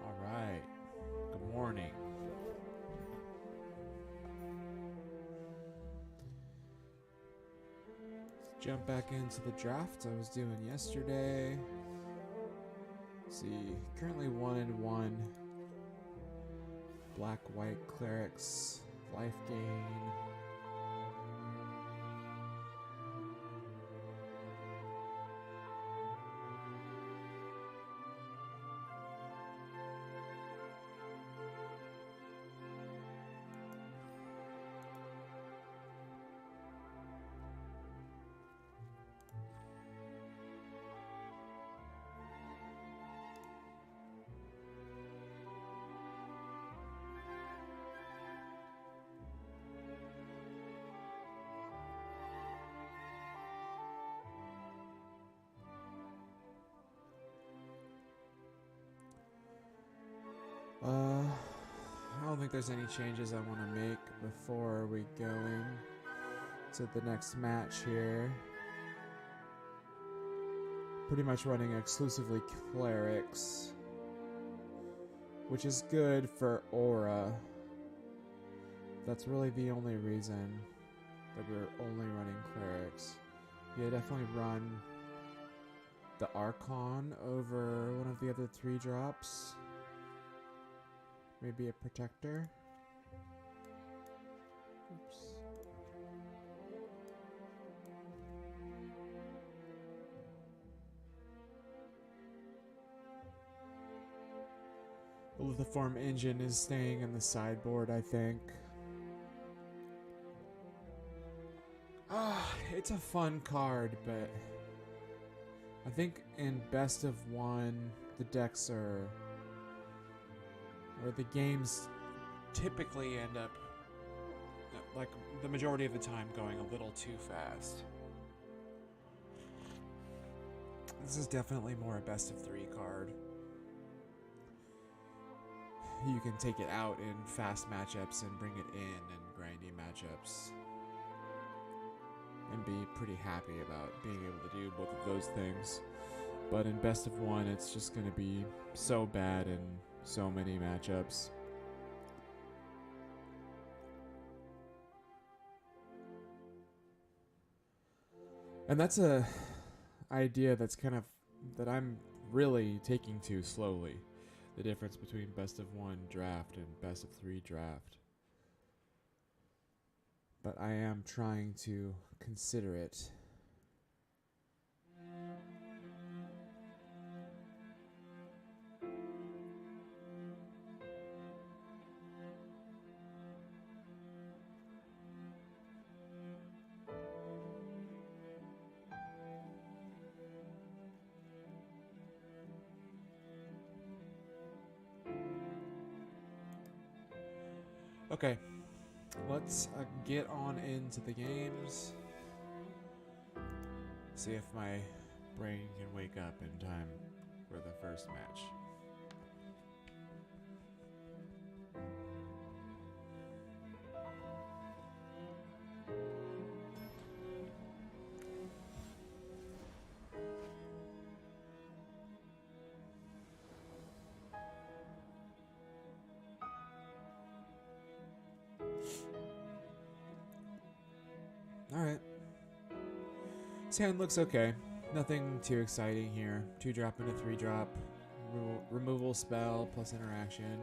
All right. Good morning. Let's jump back into the draft I was doing yesterday. Let's see, currently 1-1. Black, white clerics, life gain. I don't think there's any changes I want to make before we go in to the next match here. Pretty much running exclusively clerics, which is good for aura. That's really the only reason that we're only running clerics. Yeah, definitely run the Archon over one of the other 3 drops. Maybe a protector. Oops. The Lithiform engine is staying in the sideboard, I think. It's a fun card, but I think in best of 1, the decks are, or the games typically end up, like the majority of the time, going a little too fast. This is definitely more a best of 3 card. You can take it out in fast matchups and bring it in grindy matchups, and be pretty happy about being able to do both of those things. But in best of 1, it's just going to be so bad in so many matchups. And that's a idea that's kind of that I'm really taking to slowly. The difference between best of 1 draft and best of 3 draft. But I am trying to consider it. Okay, let's get on into the games. See if my brain can wake up in time for the first match. Alright. This hand looks okay. Nothing too exciting here. 2-drop and a 3-drop. Removal spell plus interaction.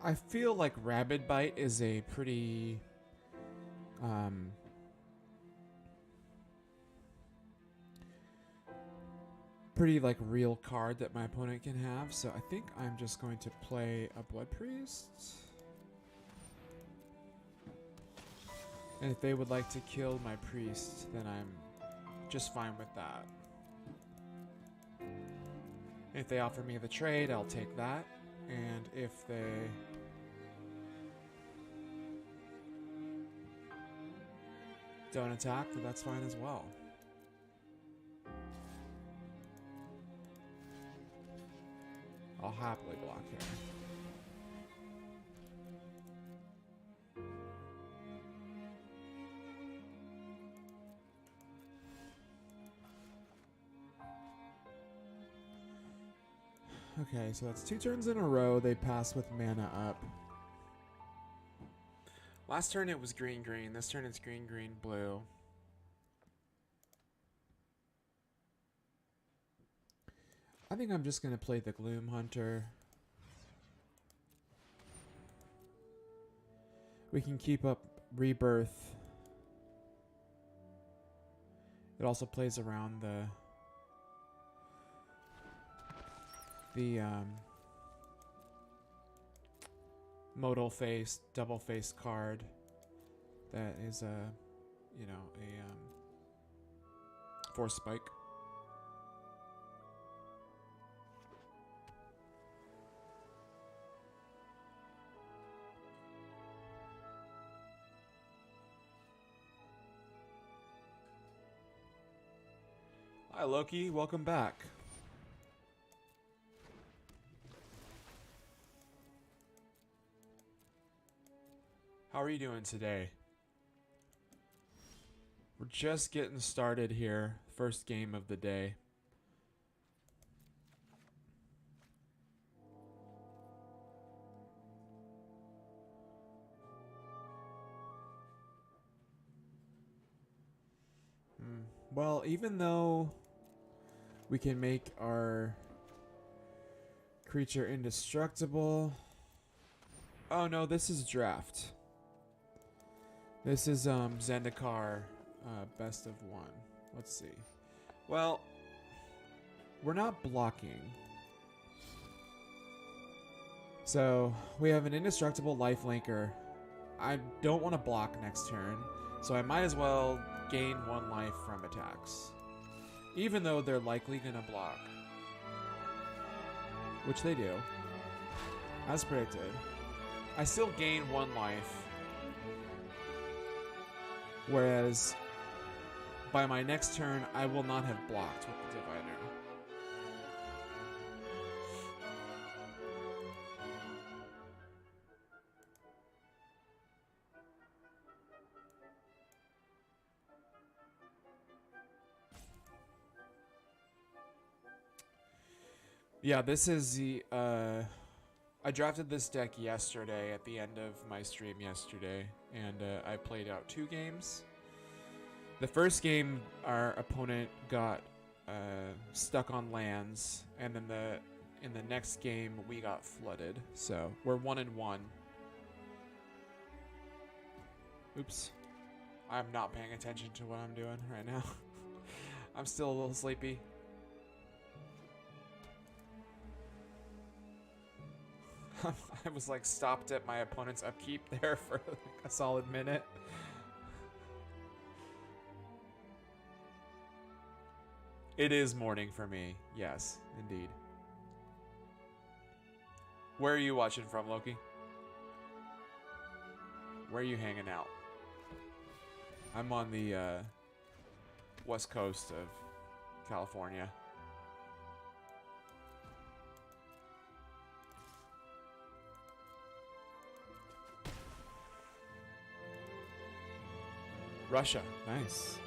I feel like Rabid Bite is a pretty pretty like real card that my opponent can have, so I think I'm just going to play a Blood Priest. And if they would like to kill my priest, then I'm just fine with that. If they offer me the trade, I'll take that. And if they don't attack, then that's fine as well. I'll happily block here. Okay, so that's 2 turns in a row. They pass with mana up. Last turn it was green, green. This turn it's green, green, blue. I think I'm just going to play the Gloom Hunter. We can keep up Rebirth. It also plays around the modal face, double face card that is a, you know, a force spike. Hi Loki, welcome back. How are you doing today? We're just getting started here. First game of the day. Well, even though we can make our creature indestructible. Oh no, this is draft. This is Zendikar, best of 1. Let's see. Well, we're not blocking. So we have an indestructible lifelinker. I don't want to block next turn, so I might as well gain 1 life from attacks. Even though they're likely gonna block. Which they do. As predicted. I still gain 1 life. Whereas by my next turn, I will not have blocked with the Diviner. Yeah, this is the, I drafted this deck yesterday at the end of my stream yesterday, and I played out 2 games. The first game, our opponent got stuck on lands, and then in the next game, we got flooded. So we're 1-1. Oops. I'm not paying attention to what I'm doing right now. I'm still a little sleepy. I was like stopped at my opponent's upkeep there for like a solid minute. It is morning for me. Yes, indeed. Where are you watching from, Loki? Where are you hanging out? I'm on the west coast of California. Russia. Nice.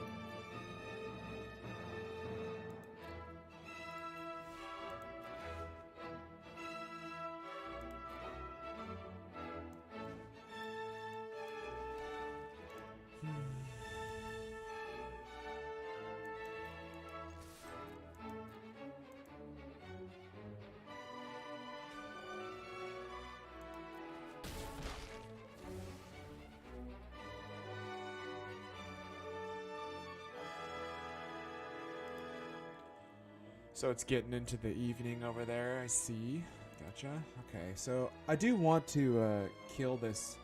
So it's getting into the evening over there, I see. Gotcha. Okay, so I do want to kill this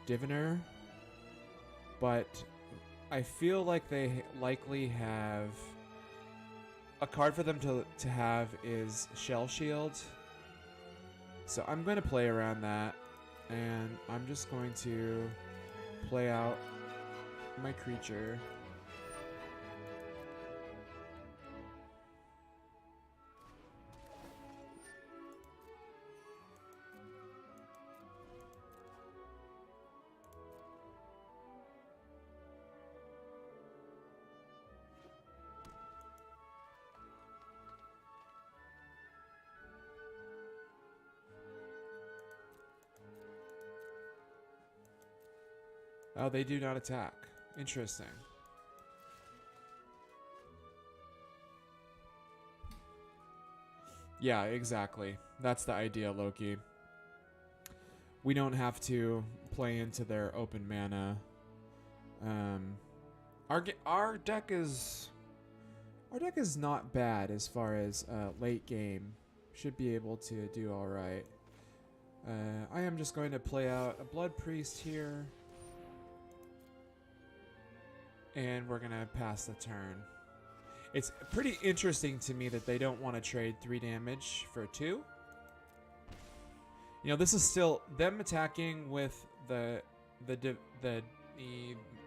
Diviner, but I feel like they likely have... A card for them to have is Shell Shield. So I'm going to play around that, and I'm just going to play out my creature. Oh, they do not attack. Interesting. Yeah, exactly. That's the idea, Loki. We don't have to play into their open mana. Our deck is not bad as far as late game. Should be able to do all right. I am just going to play out a Blood Priest here. And we're going to pass the turn. It's pretty interesting to me that they don't want to trade 3 damage for 2. You know, this is still them attacking with the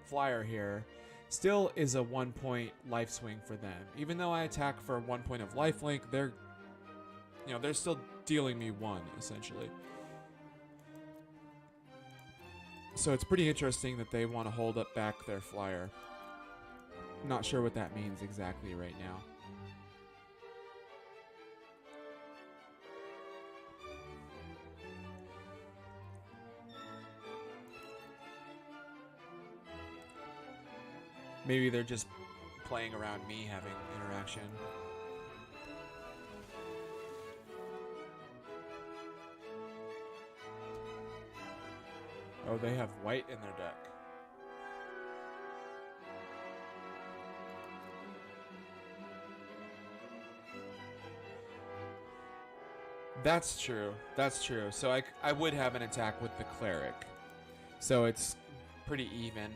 flyer here. Still is a 1 point life swing for them. Even though I attack for 1 point of lifelink, they're still dealing me 1 essentially. So it's pretty interesting that they want to hold up back their flyer. Not sure what that means exactly right now. Maybe they're just playing around me having interaction. Oh, they have white in their deck. That's true. That's true. So I would have an attack with the cleric. So it's pretty even.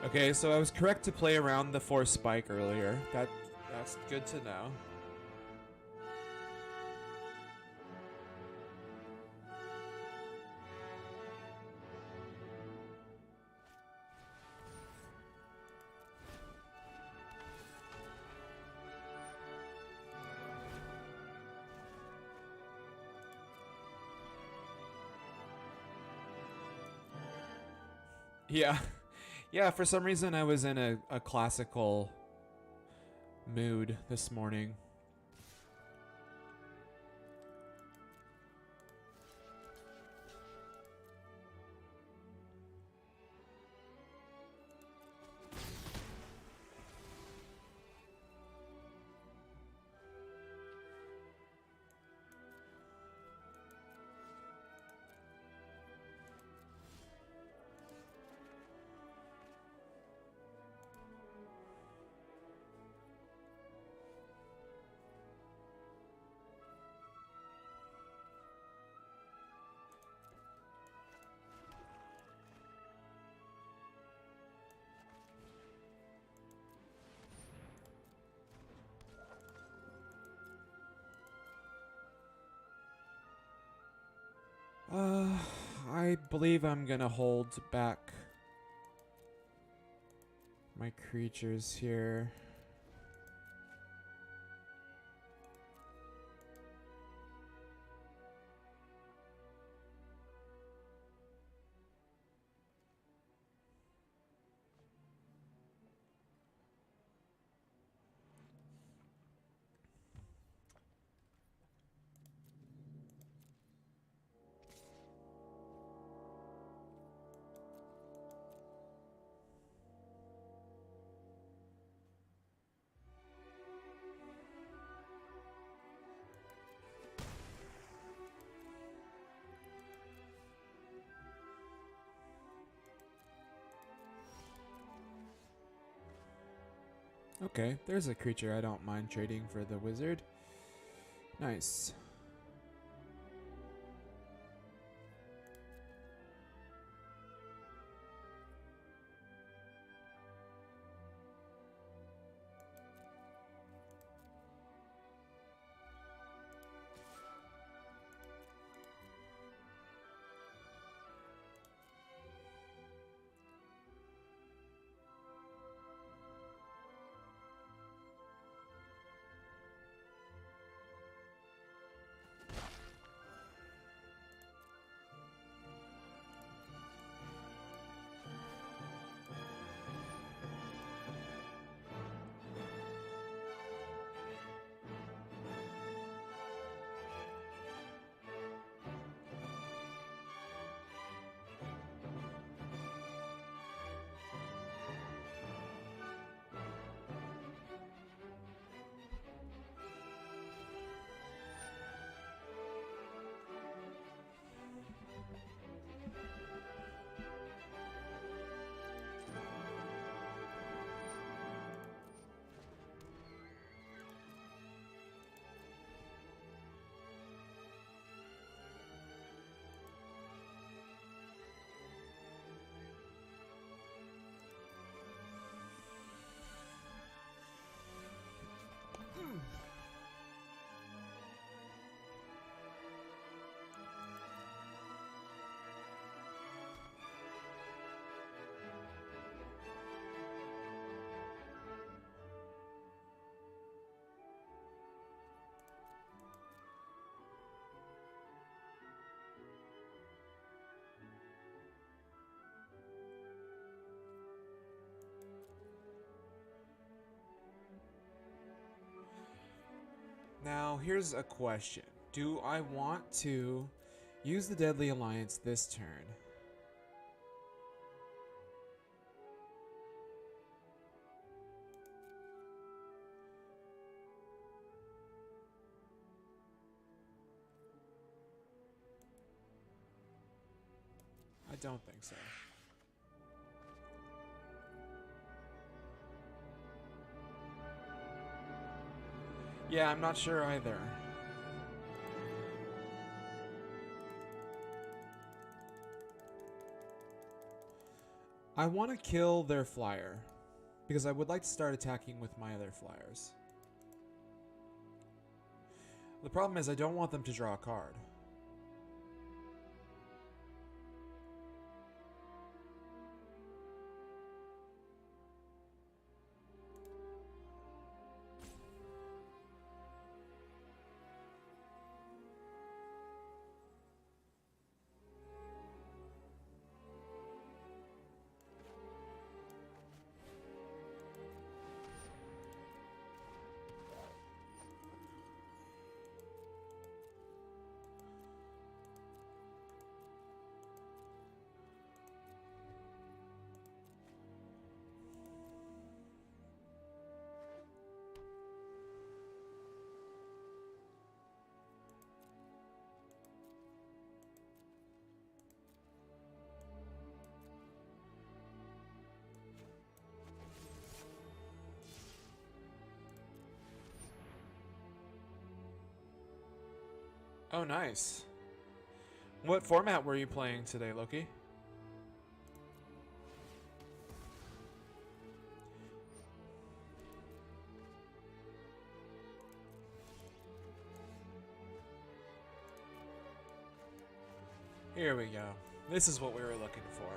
Okay, so I was correct to play around the force spike earlier. That's good to know. Yeah. Yeah, for some reason I was in a classical mood this morning. Uh, I believe I'm gonna hold back my creatures here. Okay, there's a creature I don't mind trading for the wizard. Nice. Now, here's a question. Do I want to use the Deadly Alliance this turn? I don't think so. Yeah, I'm not sure either. I want to kill their flyer, because I would like to start attacking with my other flyers. The problem is I don't want them to draw a card. Oh, nice. What format were you playing today, Loki? Here we go. This is what we were looking for.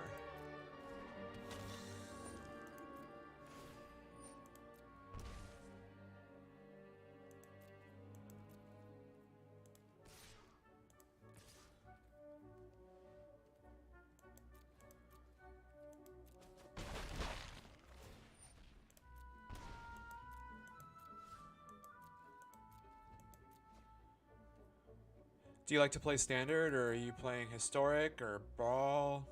Do you like to play standard, or are you playing historic or brawl?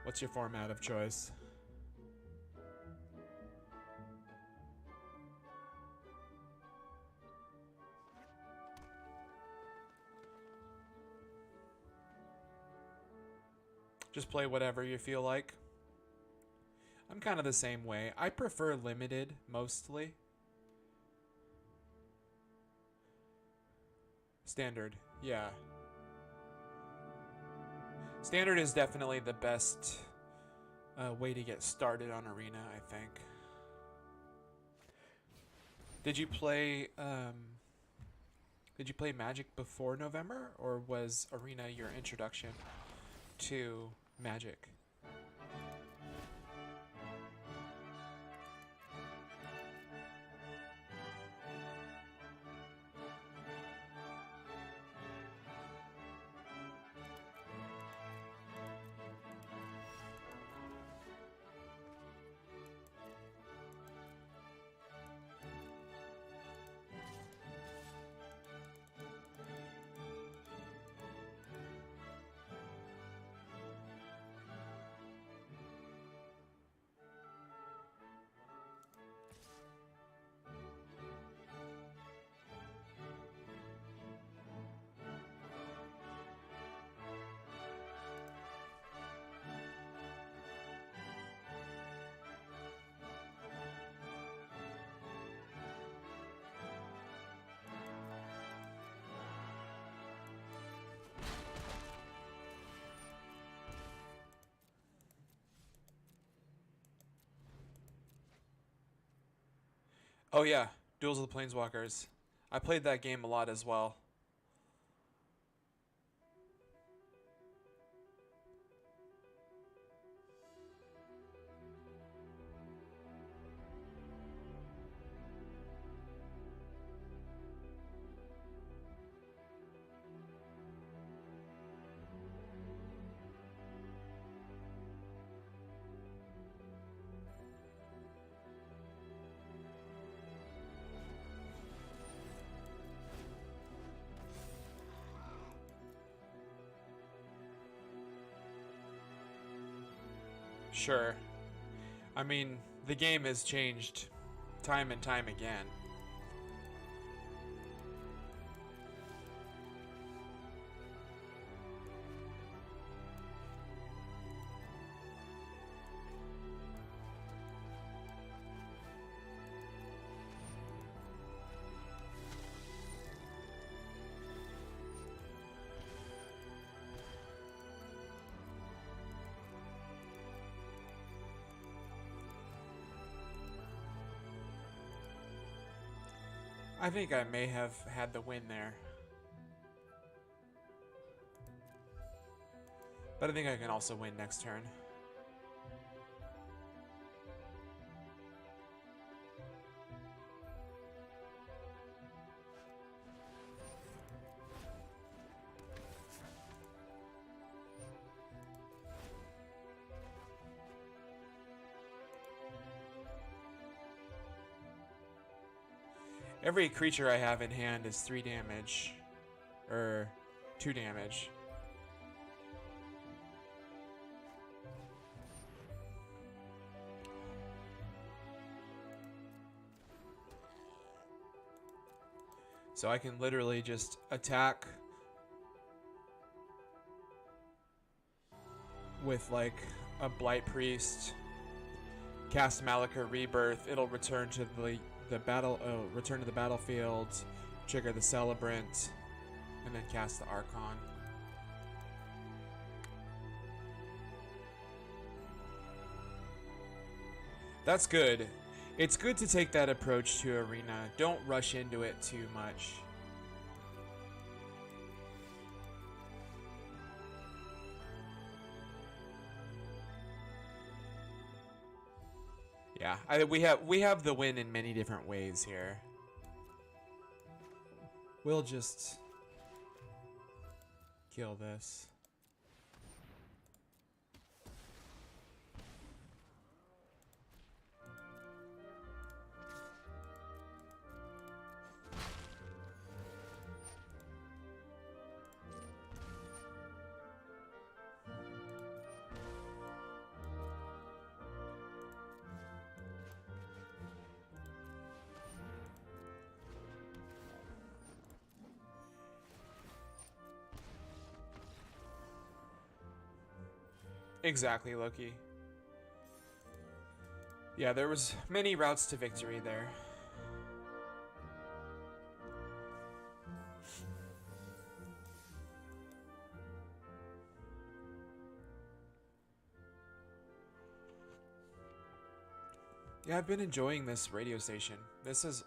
What's your format of choice? Just play whatever you feel like. I'm kind of the same way. I prefer limited mostly. Standard, yeah. Standard is definitely the best way to get started on Arena, I think. Did you play Magic before November, or was Arena your introduction to Magic? Oh yeah, Duels of the Planeswalkers. I played that game a lot as well. Sure. I mean, the game has changed time and time again. I think I may have had the win there. But I think I can also win next turn. Every creature I have in hand is 3 damage. Or 2 damage. So I can literally just attack with like a Blight Priest, cast Malika Rebirth. It'll return to return to the battlefield, trigger the Celebrant, and then cast the Archon. That's good. It's good to take that approach to Arena. Don't rush into it too much. Yeah, we have the win in many different ways here. We'll just kill this. Exactly, Loki. Yeah, there was many routes to victory there. Yeah, I've been enjoying this radio station. This is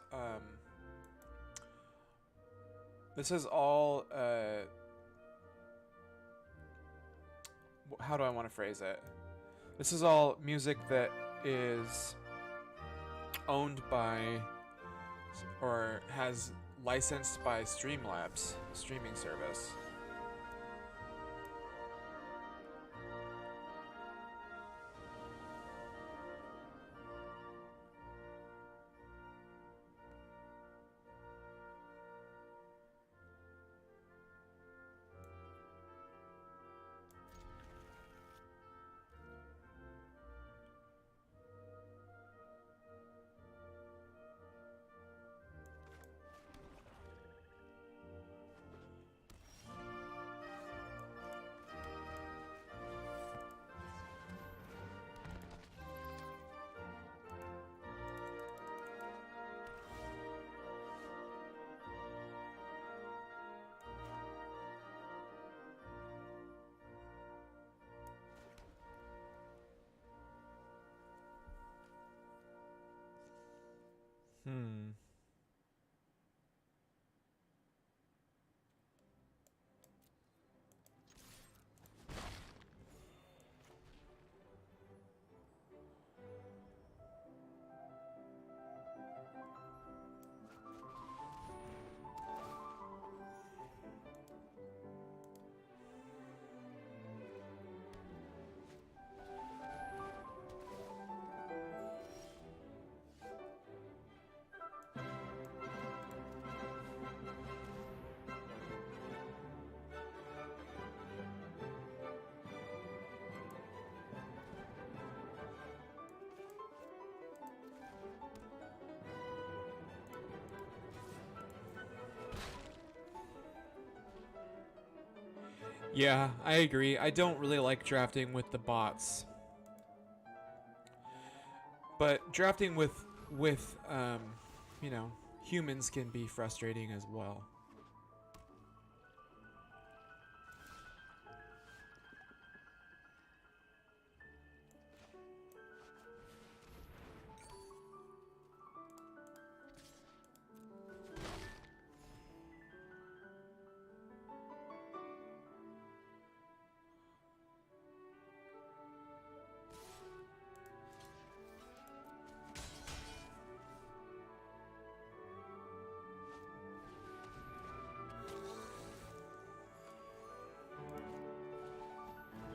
all how do I want to phrase it? This is all music that is owned by or has licensed by Streamlabs, streaming service. Hmm. Yeah, I agree. I don't really like drafting with the bots. But drafting with you know, humans can be frustrating as well.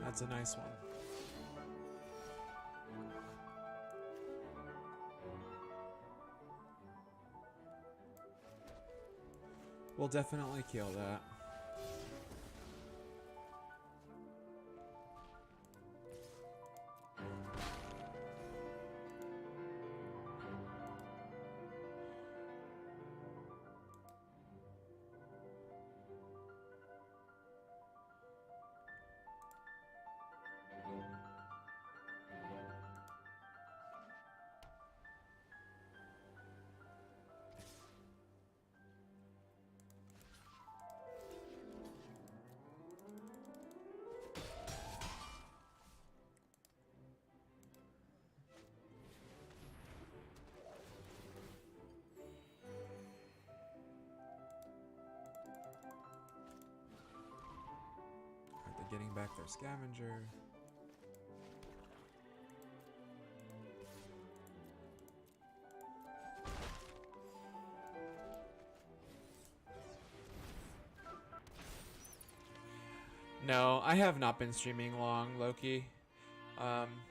That's a nice one. We'll definitely kill that. They're getting back their scavenger. No, I have not been streaming long, Loki.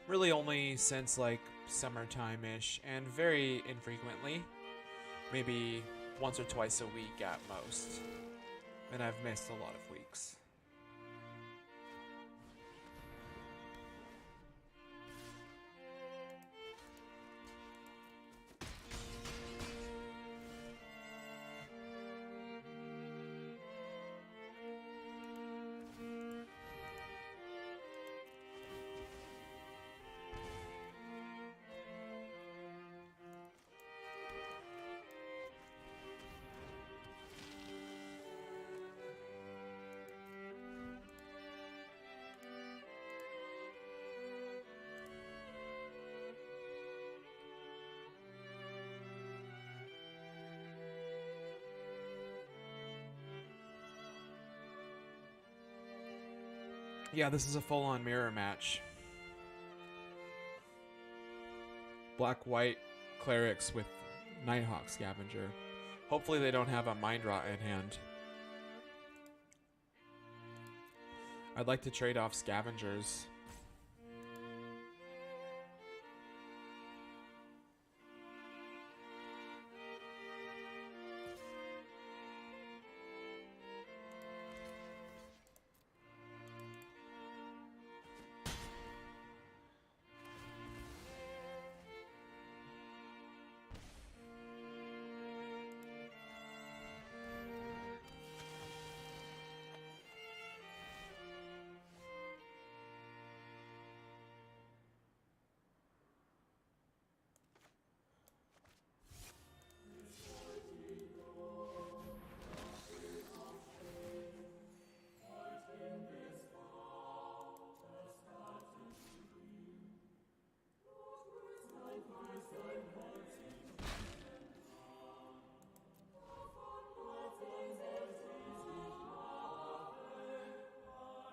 Really only since like summertime-ish, and very infrequently. Maybe once or twice a week at most. And I've missed a lot of weeks. Yeah, this is a full-on mirror match. Black-white clerics with Nighthawk Scavenger. Hopefully they don't have a Mind Rot in hand. I'd like to trade off Scavengers.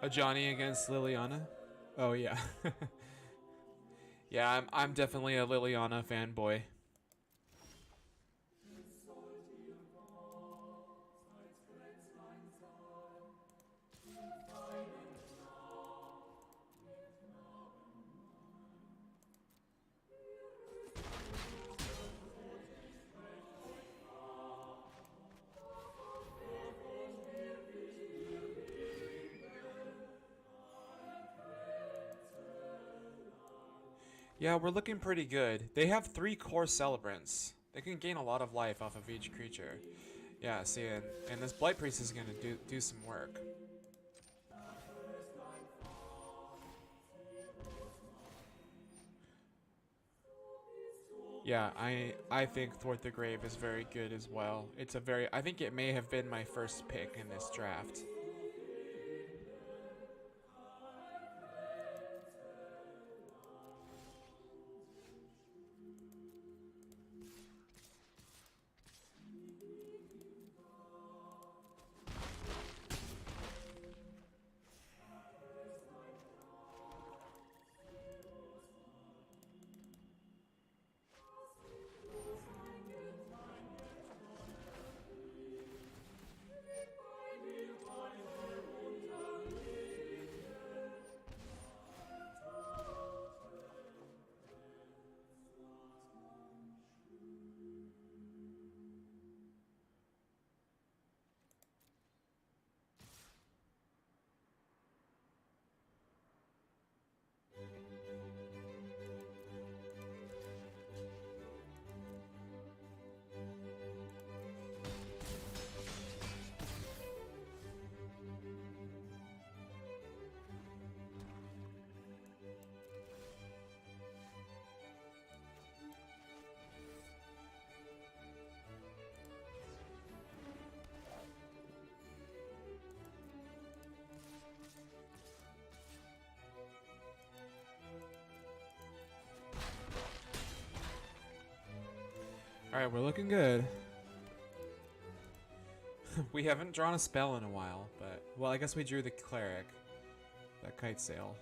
A Johnny against Liliana? Oh yeah. Yeah, I'm definitely a Liliana fanboy. Yeah, we're looking pretty good. They have 3 core celebrants. They can gain a lot of life off of each creature. Yeah, see, and this Blight Priest is gonna do some work. Yeah, I think Thwart the Grave is very good as well. It's a very I think it may have been my first pick in this draft. All right, we're looking good. We haven't drawn a spell in a while, but well, I guess we drew the cleric, that kite sail.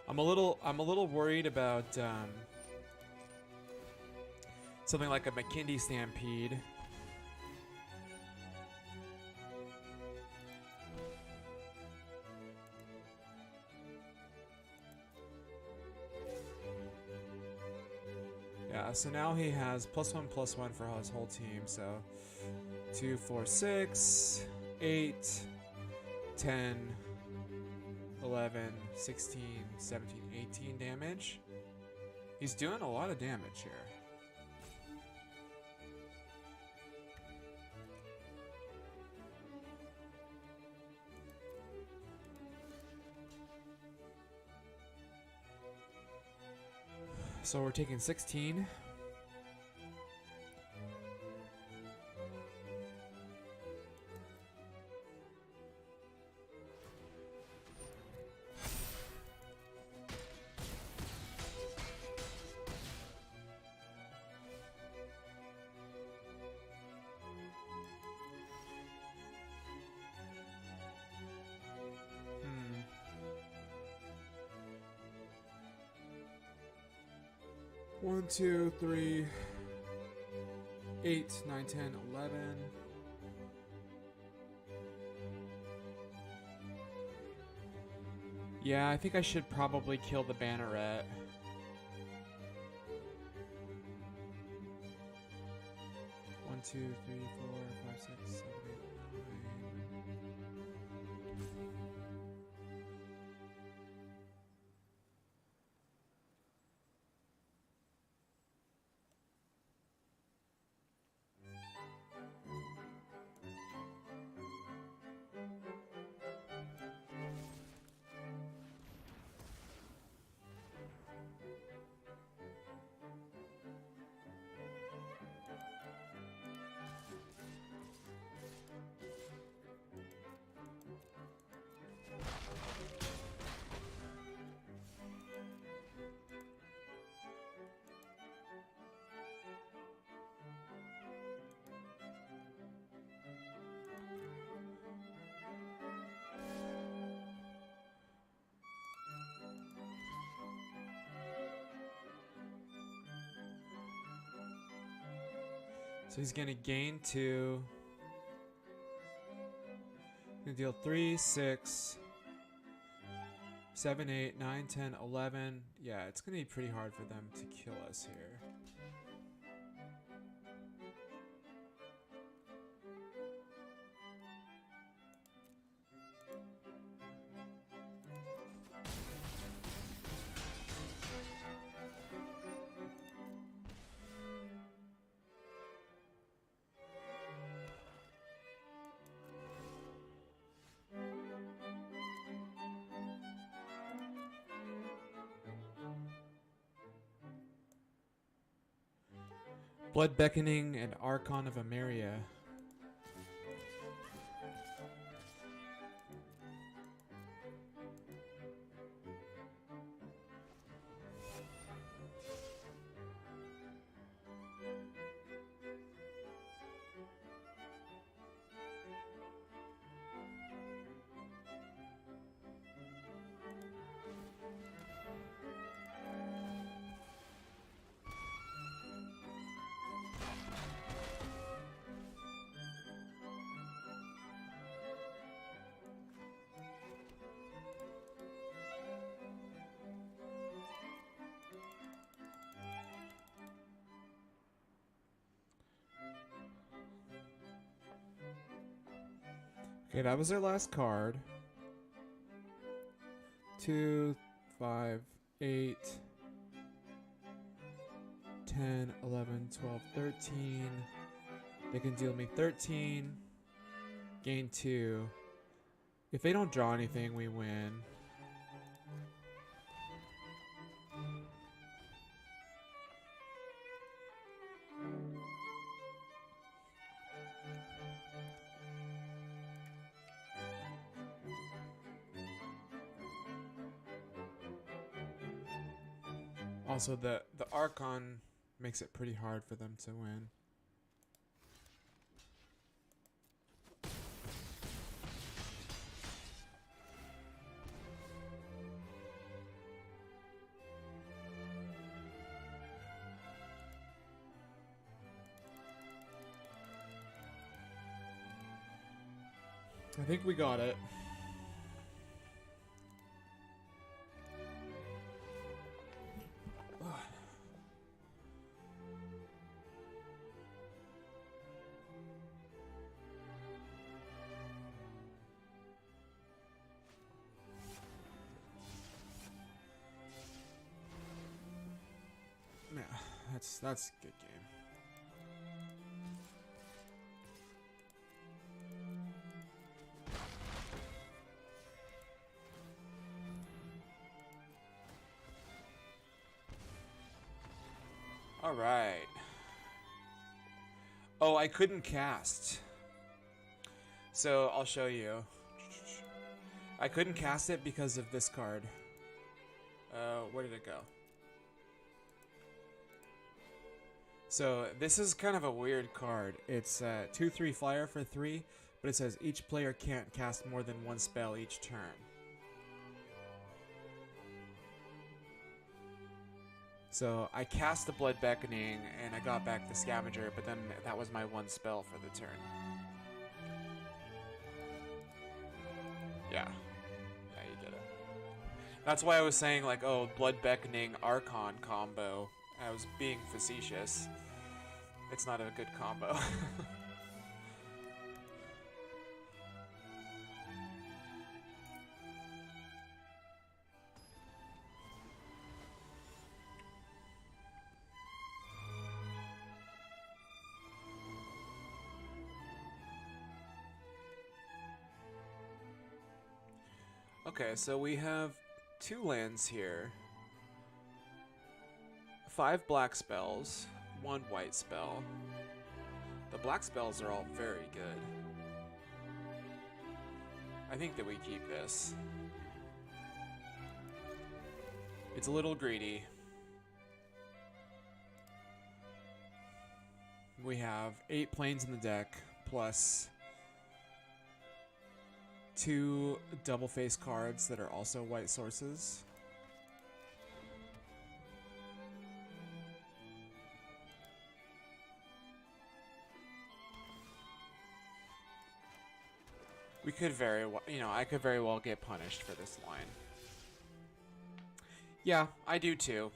I'm a little worried about something like a Makindi Stampede. Yeah, so now he has +1/+1 for his whole team, so 2, 4, 6, 8, 10, 11, 16, 17, 18 damage. He's doing a lot of damage here. So we're taking 16. One, 2, 3, 8, 9, 10, 11. Yeah, I think I should probably kill the banneret. One, 2, 3, 4, 5, 6, 7, 8, 9. So he's gonna gain 2. Gonna deal 3, 6, 7, 8, 9, 10, 11. Yeah, it's gonna be pretty hard for them to kill us here. Blood Beckoning and Archon of Emeria. Okay, that was their last card. 2, 5, 8, 10, 11, 12, 13. They can deal me 13. Gain 2. If they don't draw anything, we win. Also, the Archon makes it pretty hard for them to win. I think we got it. Yeah, that's a good game. All right. Oh, I couldn't cast. So I'll show you. I couldn't cast it because of this card. Where did it go? So this is kind of a weird card. It's 2/3 flyer for 3, but it says each player can't cast more than one spell each turn. So I cast the Blood Beckoning and I got back the Scavenger, but then that was my one spell for the turn. Yeah. Yeah, you get it. That's why I was saying, like, oh, Blood Beckoning Archon combo. I was being facetious. It's not a good combo. Okay, so we have 2 lands here. 5 black spells, 1 white spell. The black spells are all very good. I think that we keep this. It's a little greedy. We have 8 planes in the deck, plus 2 double face cards that are also white sources. We could very well, I could very well get punished for this line. Yeah, I do too.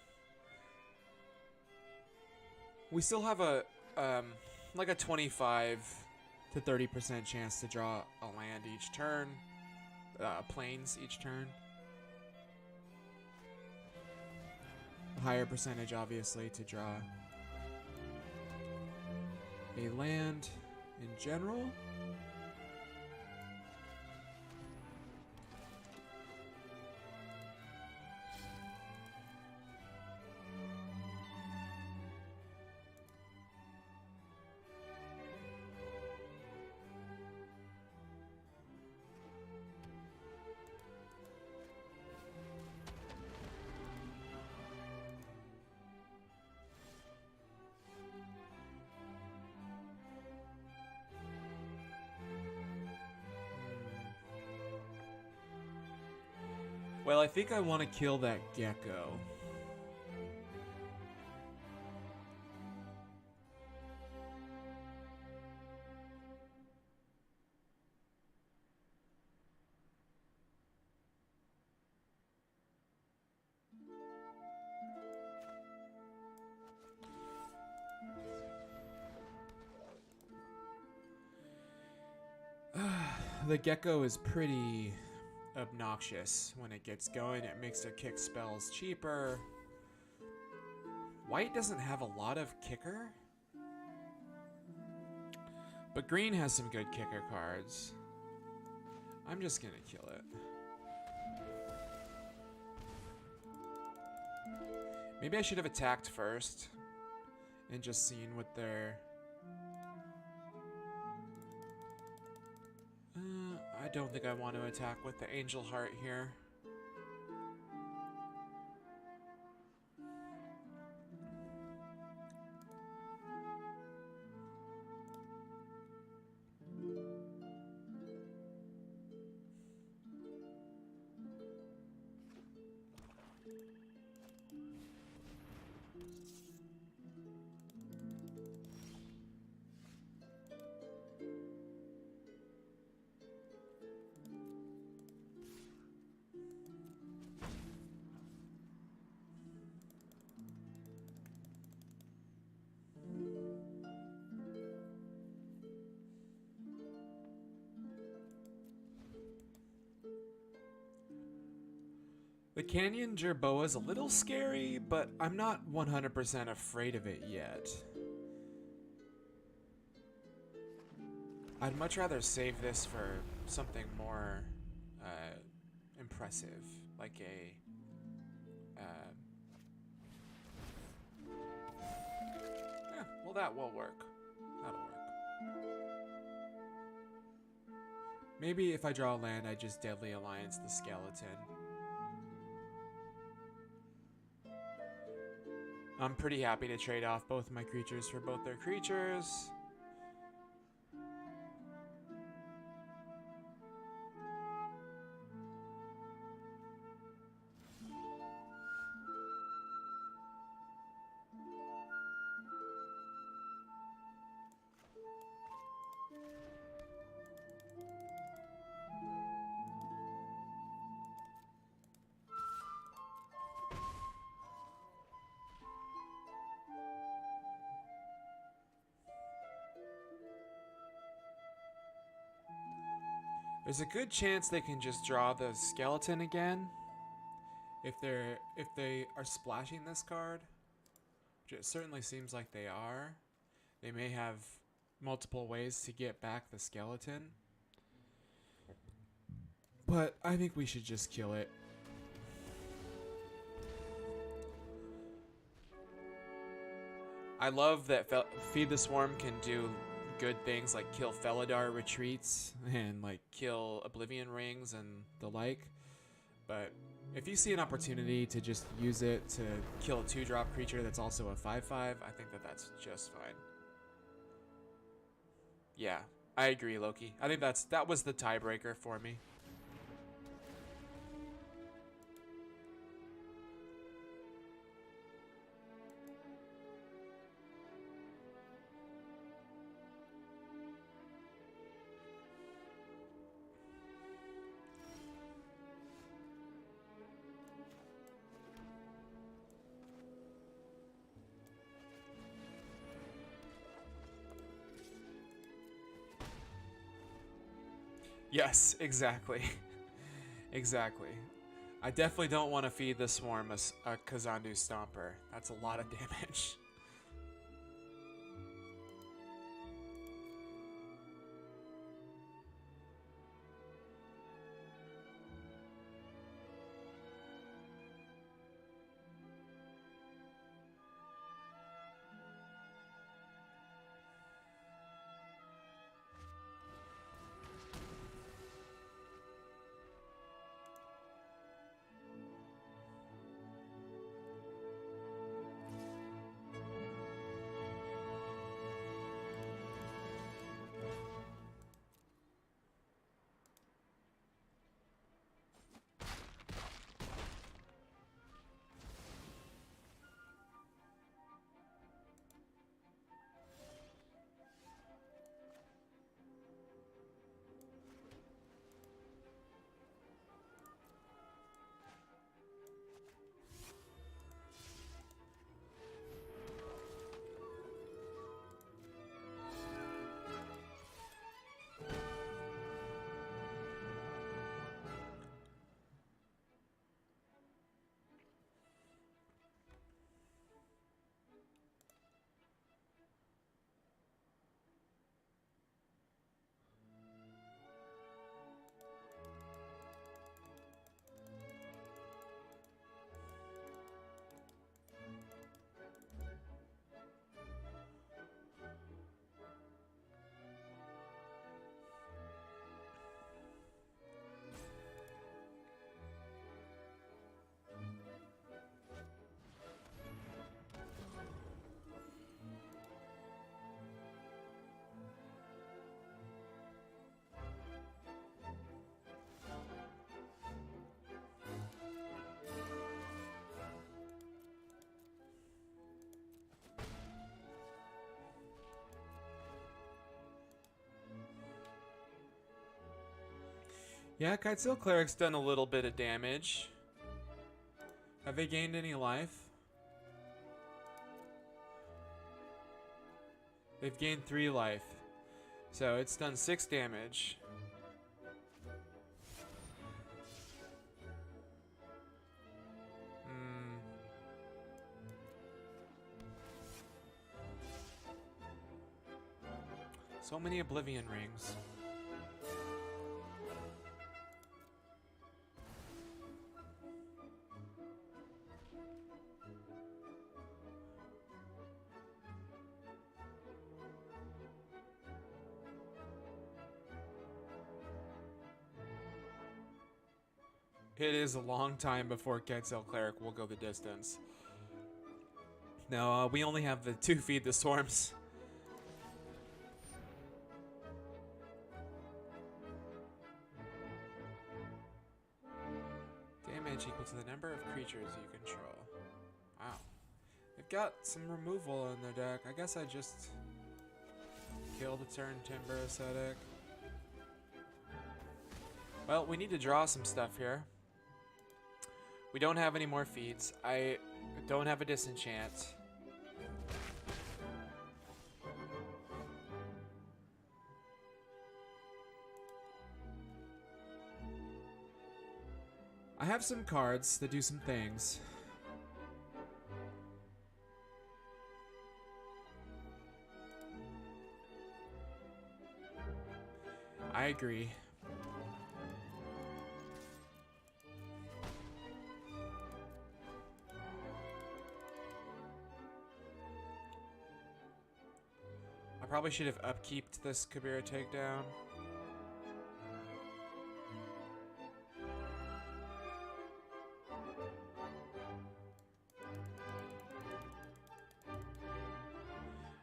We still have a, like a 25 to 30% chance to draw a land each turn, planes each turn. A higher percentage, obviously, to draw a land in general. Well, I think I want to kill that gecko. The gecko is pretty obnoxious when it gets going. It makes their kick spells cheaper. White doesn't have a lot of kicker, but green has some good kicker cards. I'm just gonna kill it. Maybe I should have attacked first and just seen what their... I don't think I want to attack with the Angel Heart here. The Canyon Jerboa is a little scary, but I'm not 100% afraid of it yet. I'd much rather save this for something more impressive, like a... yeah, well, that will work. That'll work. Maybe if I draw a land, I just Deadly Alliance the skeleton. I'm pretty happy to trade off both my creatures for both their creatures. There's a good chance they can just draw the skeleton again if they are splashing this card, which it certainly seems like they are. They may have multiple ways to get back the skeleton, but I think we should just kill it. I love that Feed the Swarm can do good things like kill Felidar retreats and like kill Oblivion Rings and the like, but if you see an opportunity to just use it to kill a 2-drop creature that's also a 5/5, I think that that's just fine. Yeah, I agree, Loki. I think that was the tiebreaker for me. Yes, exactly. Exactly. I definitely don't want to feed the Swarm a Kazandu Stomper. That's a lot of damage. Yeah, Kitesail Cleric's done a little bit of damage. Have they gained any life? They've gained 3 life. So it's done 6 damage. So many Oblivion Rings. It is a long time before Kitesail Cleric will go the distance. No, we only have the 2 Feed the Swarms. Damage equal to the number of creatures you control. Wow. They've got some removal in their deck. I guess I just killed a turn Timber Ascetic. Well, we need to draw some stuff here. We don't have any more feats. I don't have a disenchant. I have some cards that do some things. I agree. I probably should have upkeeped this Kabira takedown.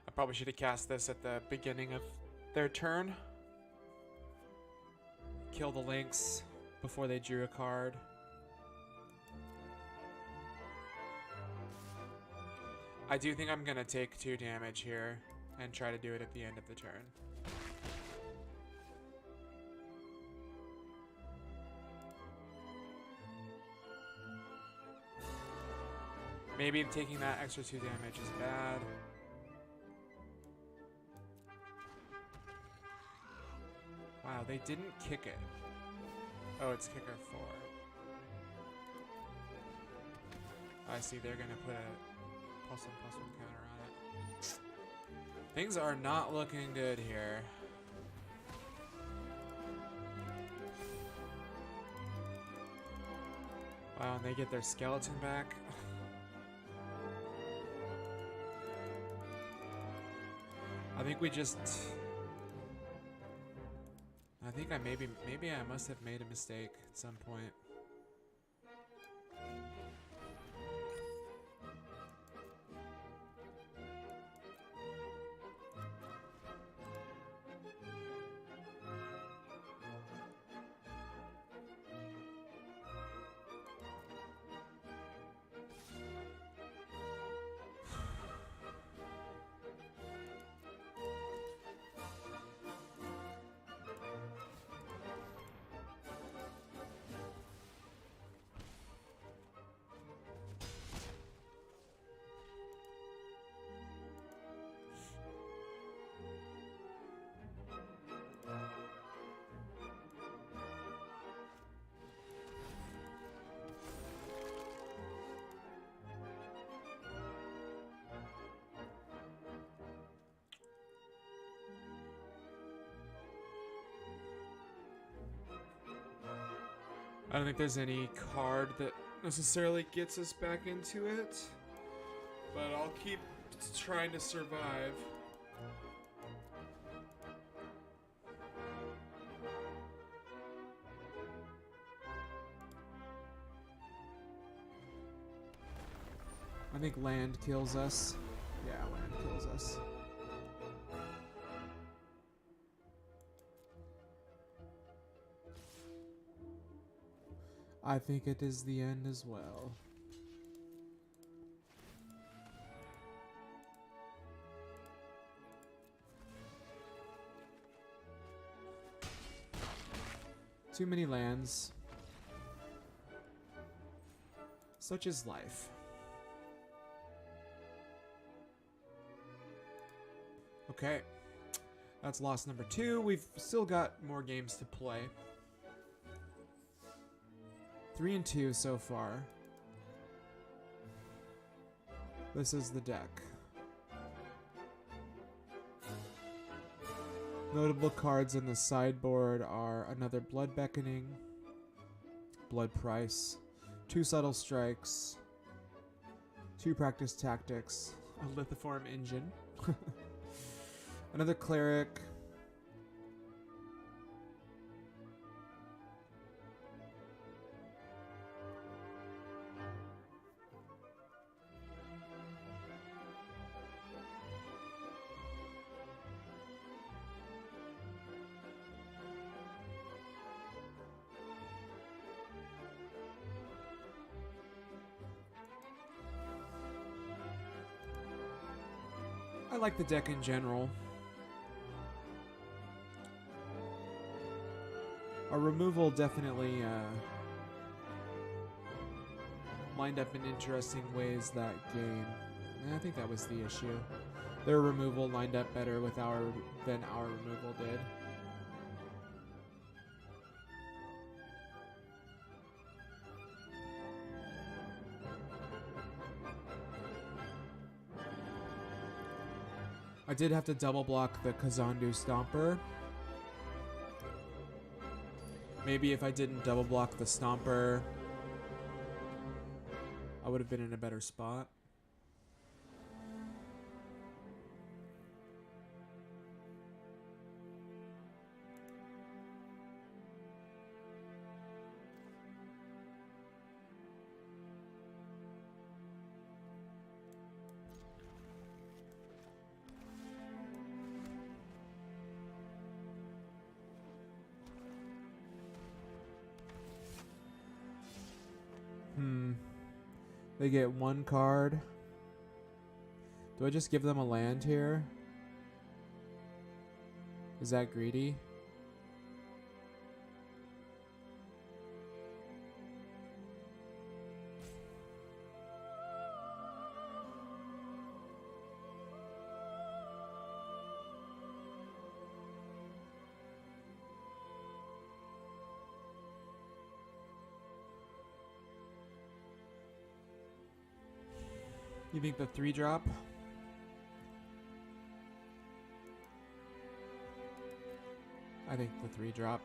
I probably should have cast this at the beginning of their turn. Kill the Lynx before they drew a card. I do think I'm gonna take 2 damage here and try to do it at the end of the turn. Maybe taking that extra 2 damage is bad. Wow, they didn't kick it. Oh, it's kicker 4. I see, they're gonna put a +1/+1 counter on it. Things are not looking good here. Wow, and they get their skeleton back. I think we just... I think I maybe I must have made a mistake at some point. I don't think there's any card that necessarily gets us back into it, but I'll keep trying to survive. I think land kills us. Yeah, land kills us. I think it is the end as well. Too many lands. Such is life. Okay. That's loss number 2. We've still got more games to play. 3 and 2 so far. This is the deck. Notable cards in the sideboard are another Blood Beckoning, Blood Price, 2 Subtle Strikes, 2 Practice Tactics, a Lithiform Engine, another Cleric, I like the deck in general. Our removal definitely lined up in interesting ways that game. And I think that was the issue. Their removal lined up better with than our removal did. I did have to double block the Kazandu Stomper. Maybe if I didn't double block the Stomper, I would have been in a better spot. They get 1 card. Do I just give them a land here? Is that greedy? You think the 3-drop? I think the 3-drop.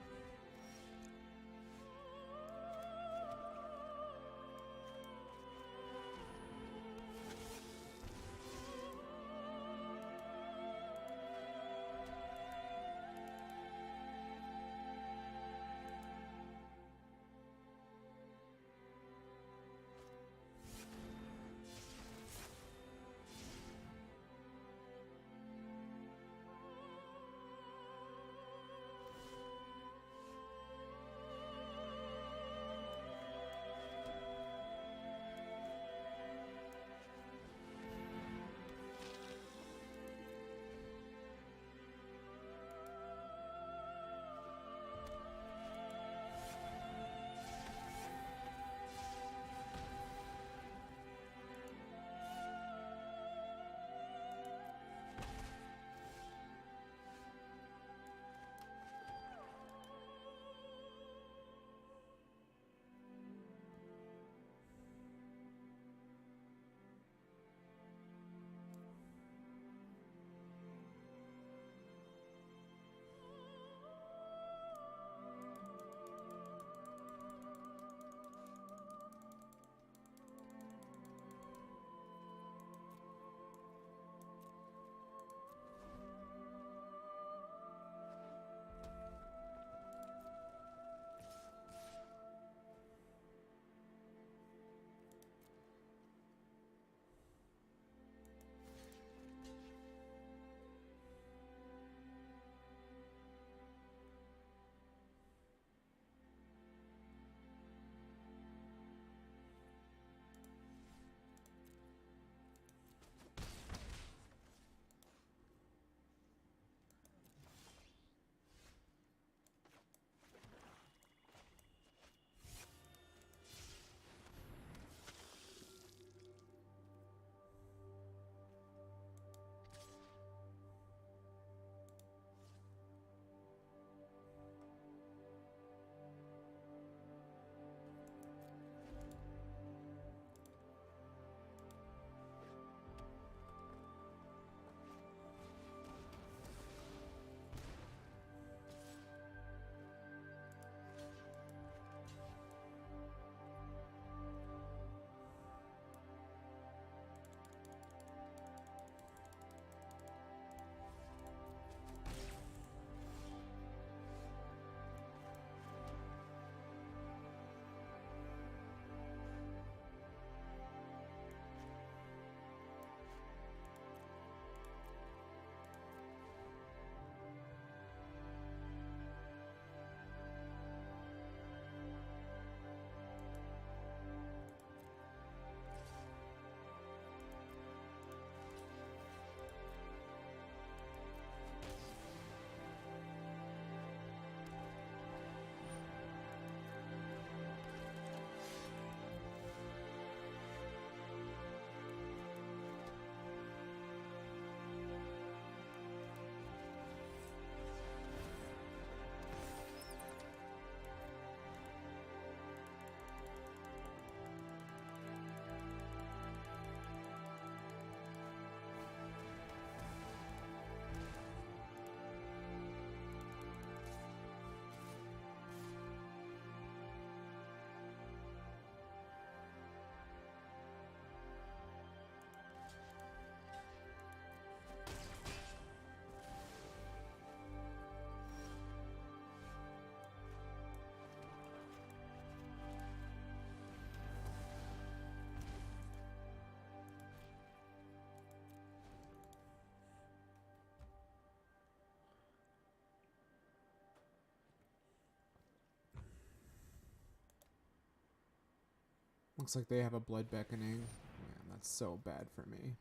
Looks like they have a Blood Beckoning. Man, that's so bad for me.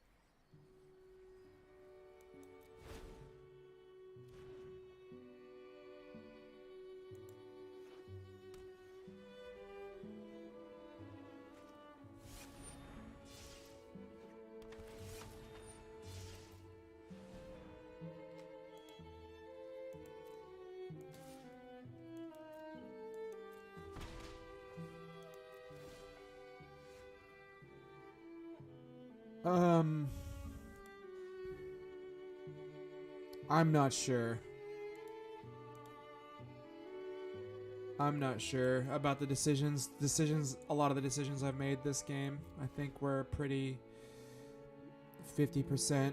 I'm not sure. I'm not sure about the decisions. A lot of the decisions I've made this game, I think were pretty 50%.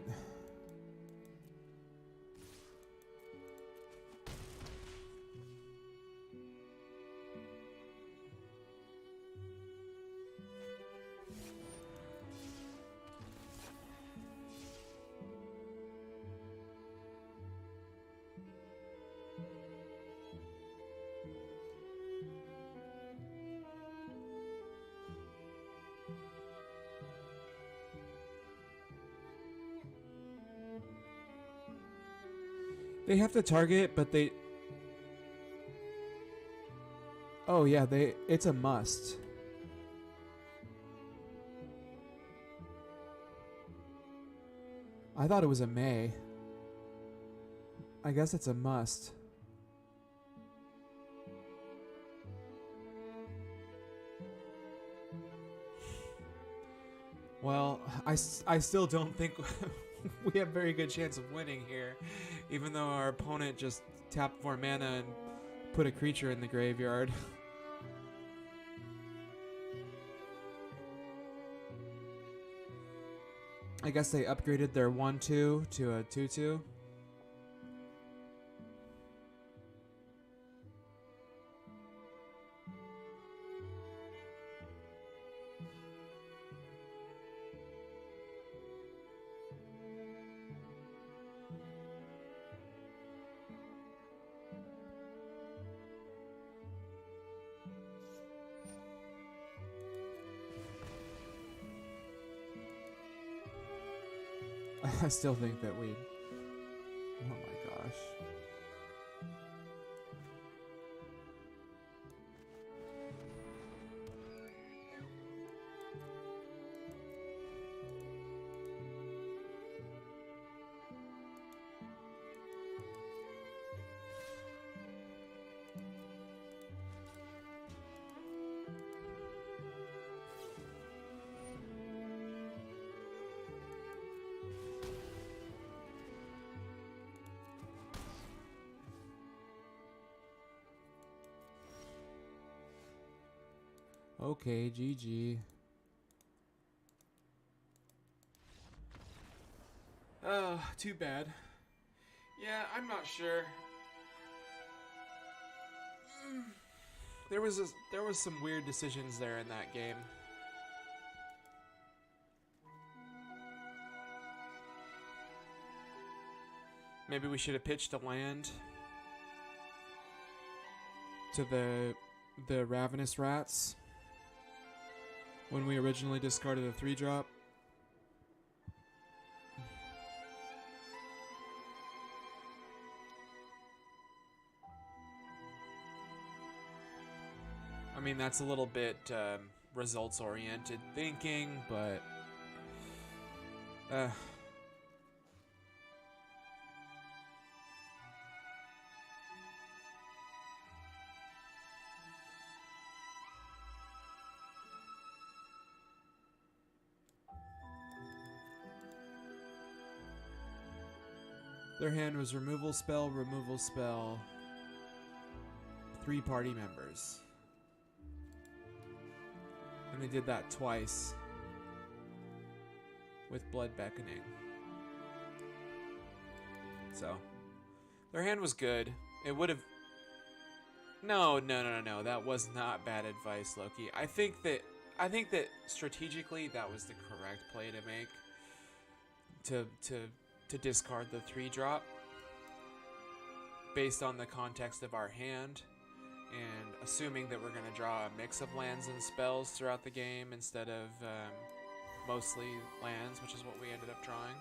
They have to target, but they... Oh yeah, it's a must. I thought it was a may. I guess it's a must. Well, I still don't think we have a very good chance of winning here, even though our opponent just tapped 4 mana and put a creature in the graveyard. I guess they upgraded their 1/2 to a 2/2. I still think that we... Oh my gosh. Okay, GG. Oh, too bad. Yeah, I'm not sure. There was some weird decisions there in that game. Maybe we should have pitched a land to the Ravenous Rats when we originally discarded a 3-drop. I mean, that's a little bit results-oriented thinking, but... Their hand was removal spell, 3 party members. And they did that twice with Blood Beckoning. So, their hand was good. It would have... No. That was not bad advice, Loki. I think that strategically that was the correct play to make. To discard the 3-drop based on the context of our hand, and assuming that we're going to draw a mix of lands and spells throughout the game instead of mostly lands, which is what we ended up drawing.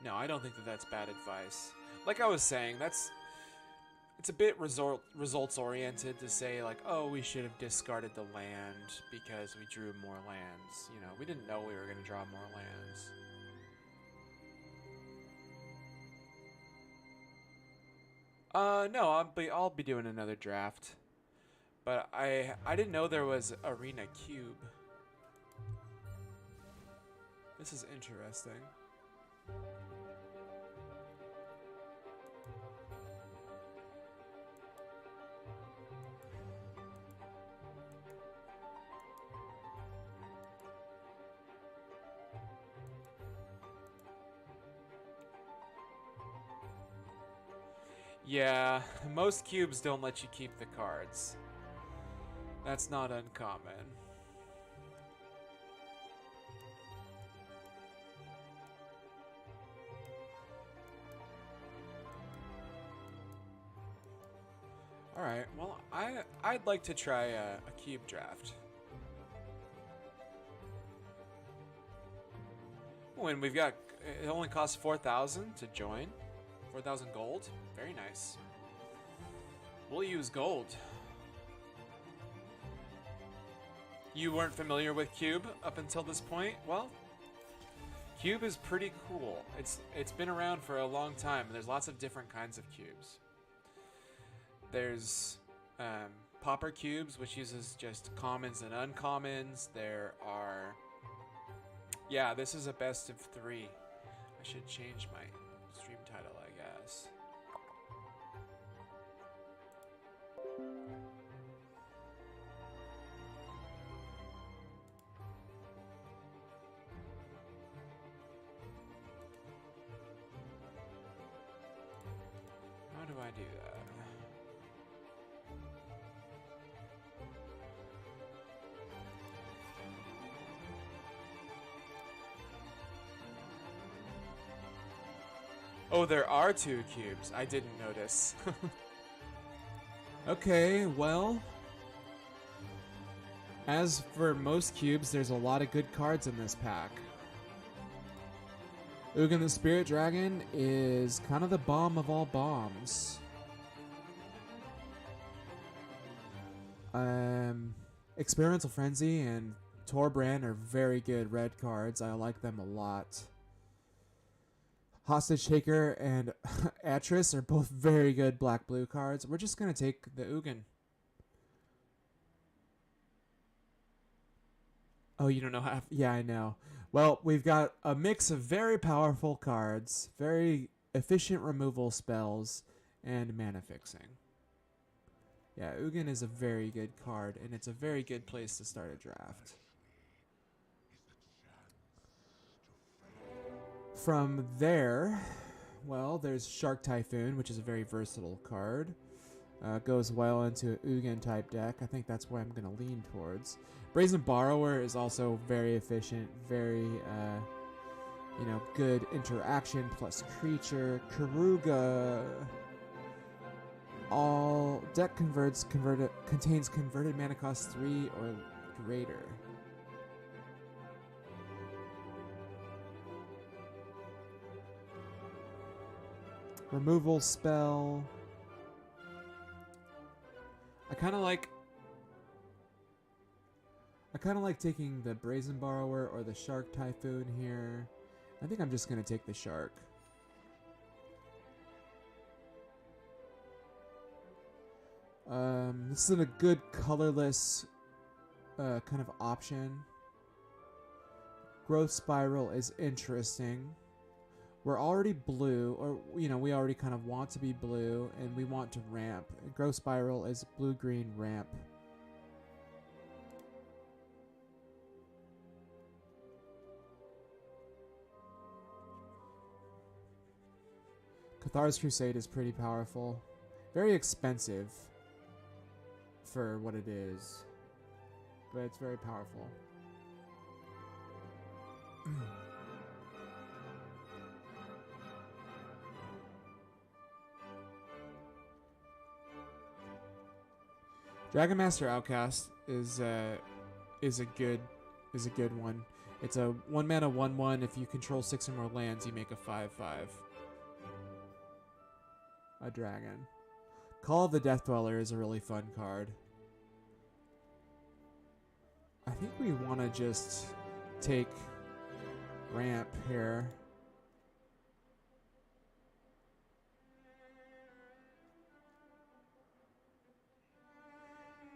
No, I don't think that that's bad advice. Like I was saying, it's a bit results oriented to say like, oh, we should have discarded the land because we drew more lands. You know, we didn't know we were going to draw more lands. No, I'll be doing another draft. But I didn't know there was Arena Cube. This is interesting. Yeah, most cubes don't let you keep the cards. That's not uncommon. Alright, well, I'd like to try a cube draft. Oh, and we've got, it only costs 4,000 to join. 4,000 gold. Very nice. We'll use gold. You weren't familiar with Cube up until this point? Well, Cube is pretty cool. It's been around for a long time, and there's lots of different kinds of cubes. There's Pauper Cubes, which uses just commons and uncommons. There are... Yeah, this is a best of 3. I should change my stream title, I guess. How do I do that? Oh, there are 2 cubes. I didn't notice. Okay, well, as for most cubes, there's a lot of good cards in this pack. Ugin the Spirit Dragon is kind of the bomb of all bombs. Experimental Frenzy and Torbrand are very good red cards. I like them a lot. Hostage Taker and Atris are both very good black-blue cards. We're just going to take the Ugin. Oh, you don't know how... Yeah, I know. Well, we've got a mix of very powerful cards, very efficient removal spells, and mana fixing. Yeah, Ugin is a very good card, and it's a very good place to start a draft. From there, well, there's Shark Typhoon, which is a very versatile card. Goes well into an Ugin type deck. I think that's where I'm going to lean towards. Brazen Borrower is also very efficient, very, good interaction plus creature. Karuga, all deck contains converted mana cost 3 or greater. Removal spell. I kind of like taking the Brazen Borrower or the Shark Typhoon here. I think I'm just going to take the Shark. This is a good colorless kind of option. Growth Spiral is interesting. We're already blue, or, we already kind of want to be blue, and we want to ramp. Growth Spiral is blue-green ramp. Cathar's Crusade is pretty powerful. Very expensive for what it is, but it's very powerful. Dragon Master Outcast is a good one. It's a 1-mana 1/1. If you control 6 or more lands, you make a 5/5. A dragon. Call of the Death Dweller is a really fun card. I think we want to just take ramp here.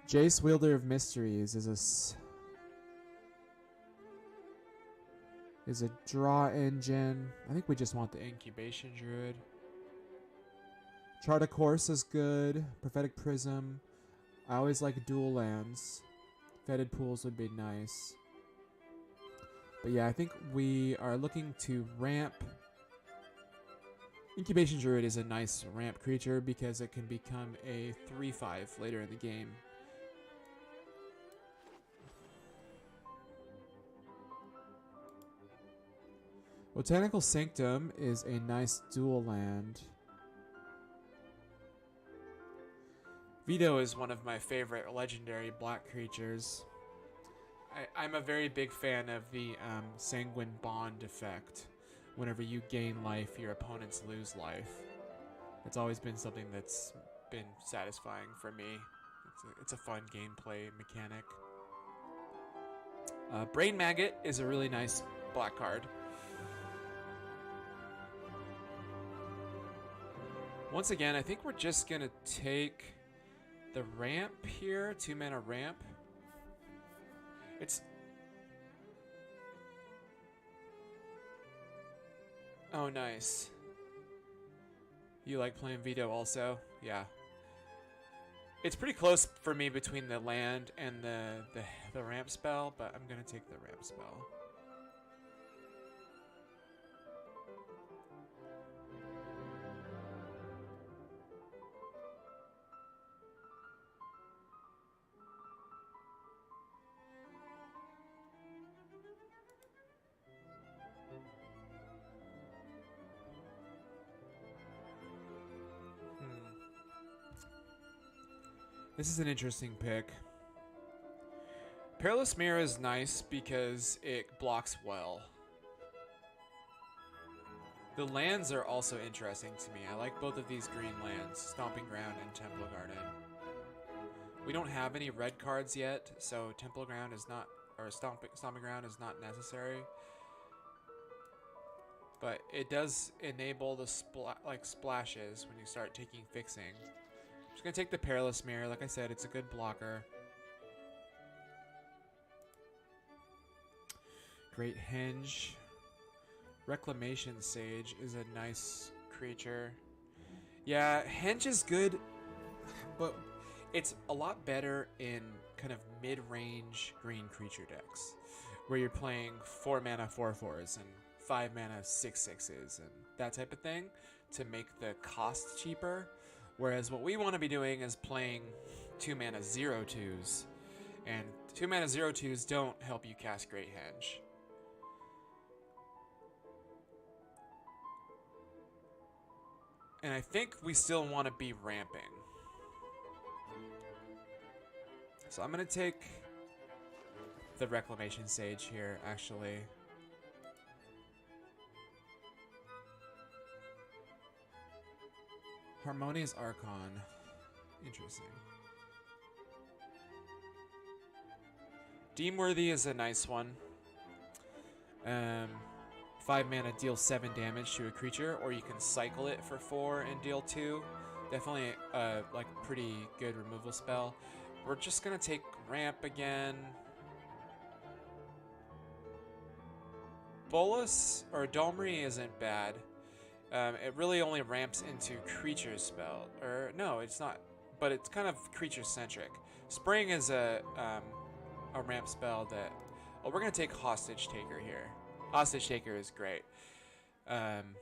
Jace, Wielder of Mysteries is a draw engine. I think we just want the Incubation Druid. Chart a Course is good. Prophetic Prism. I always like dual lands. Fetid Pools would be nice. But yeah, I think we are looking to ramp. Incubation Druid is a nice ramp creature because it can become a 3/5 later in the game. Botanical Sanctum is a nice dual land. Vito is one of my favorite legendary black creatures. I'm a very big fan of the Sanguine Bond effect. Whenever you gain life, your opponents lose life. It's always been something that's been satisfying for me. It's a fun gameplay mechanic. Brain Maggot is a really nice black card. Once again, I think we're just going to take the ramp here, 2-mana ramp. It's... Oh, nice. You like playing Vito also? Yeah. It's pretty close for me between the land and the ramp spell, but I'm going to take the ramp spell. This is an interesting pick. Perilous Mirror is nice because it blocks well. The lands are also interesting to me. I like both of these green lands, Stomping Ground and Temple Garden. We don't have any red cards yet, so Temple Ground is not, or Stomping Ground is not necessary. But it does enable the splashes when you start taking fixing. I'm just going to take the Perilous Mirror. Like I said, it's a good blocker. Great Henge. Reclamation Sage is a nice creature. Yeah, Henge is good, but it's a lot better in kind of mid-range green creature decks, where you're playing 4-mana 4/4s and 5-mana 6/6s and that type of thing to make the cost cheaper. Whereas what we want to be doing is playing 2-mana 0/2s, and 2-mana 0/2s don't help you cast Great Henge. And I think we still want to be ramping. So I'm going to take the Reclamation Sage here, actually. Harmonious Archon. Interesting. Deemworthy is a nice one. 5 mana, deal 7 damage to a creature, or you can cycle it for 4 and deal 2. Definitely like pretty good removal spell. We're just gonna take ramp again. Bolus or Domri isn't bad. It really only ramps into creature spell, or no, it's not. But it's kind of creature centric. Spring is a ramp spell that. Oh, we're gonna take Hostage Taker here. Hostage Taker is great. Man,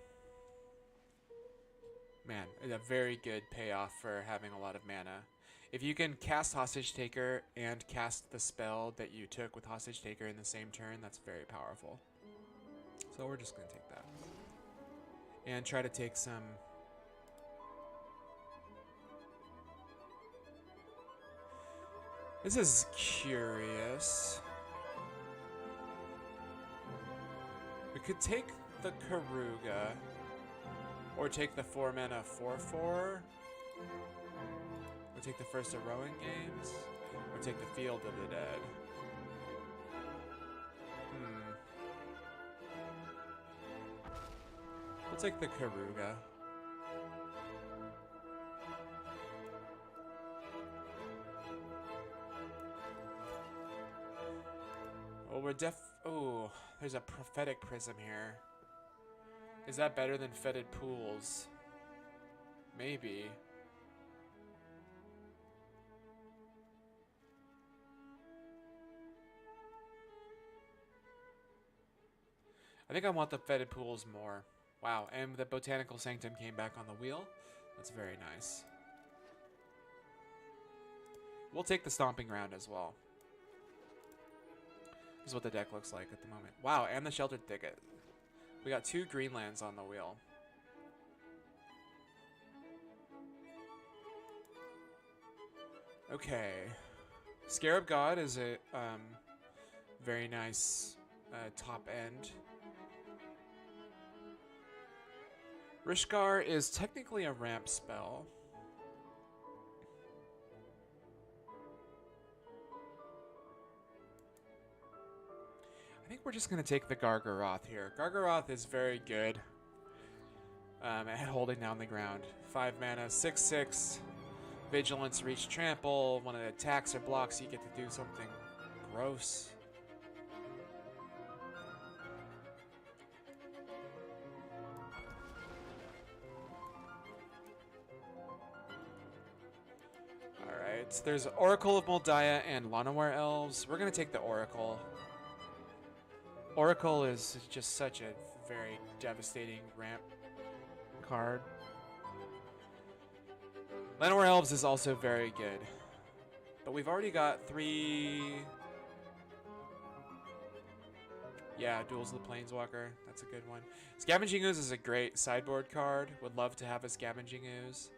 it's a very good payoff for having a lot of mana. If you can cast Hostage Taker and cast the spell that you took with Hostage Taker in the same turn, that's very powerful. So we're just going to take that. And try to take some... This is curious. We could take the Karuga, or take the 4-mana 4/4, or take the first of Rowing Games, or take the Field of the Dead. We'll take the Karuga. Oh, we're oh, there's a Prophetic Prism here. Is that better than Fetid Pools? Maybe. I think I want the Fetid Pools more. Wow, and the Botanical Sanctum came back on the wheel. That's very nice. We'll take the Stomping Ground as well. This is what the deck looks like at the moment. Wow, and the Sheltered Thicket. We got 2 green lands on the wheel. Okay. Scarab God is a very nice top end. Rishkar is technically a ramp spell. I think we're just going to take the Gargaroth here. Gargaroth is very good at holding down the ground. 5 mana, 6/6, Vigilance, Reach, Trample. When it attacks or blocks, you get to do something gross. Alright, there's Oracle of Moldiah and Llanowar Elves. We're going to take the Oracle. Oracle is just such a very devastating ramp card. Llanowar Elves is also very good. But we've already got 3... Yeah, Duels of the Planeswalker. That's a good one. Scavenging Ooze is a great sideboard card. Would love to have a Scavenging Ooze.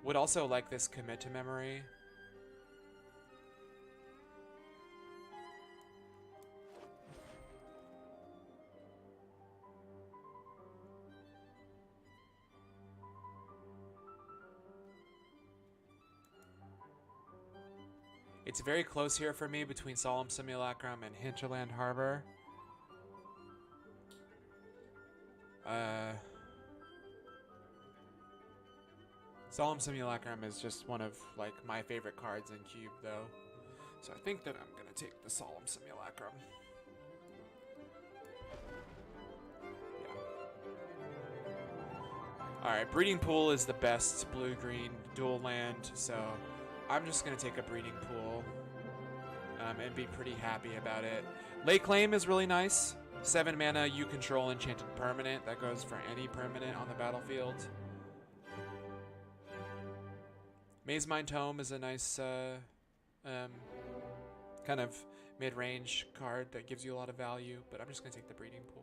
Would also like this Commit to Memory. It's very close here for me between Solemn Simulacrum and Hinterland Harbor. Solemn Simulacrum is just one of like my favorite cards in Cube, though. So I think that I'm gonna take the Solemn Simulacrum. Yeah. Alright, Breeding Pool is the best blue-green dual land, so I'm just going to take a Breeding Pool and be pretty happy about it. Lake Claim is really nice. 7 mana, you control enchanted permanent. That goes for any permanent on the battlefield. Mazemind Tome is a nice kind of mid-range card that gives you a lot of value, but I'm just going to take the Breeding Pool.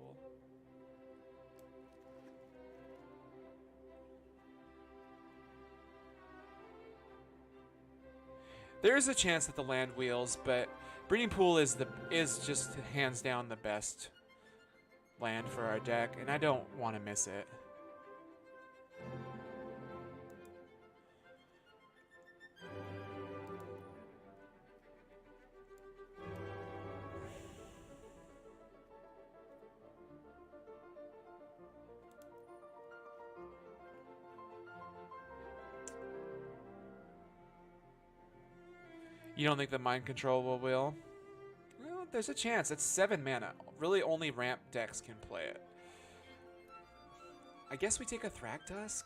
There is a chance that the land wheels, but Breeding Pool is just hands down the best land for our deck, and I don't want to miss it. You don't think the Mind Control will wheel? Well, there's a chance. It's 7 mana. Really, only ramp decks can play it. I guess we take a Thragtusk?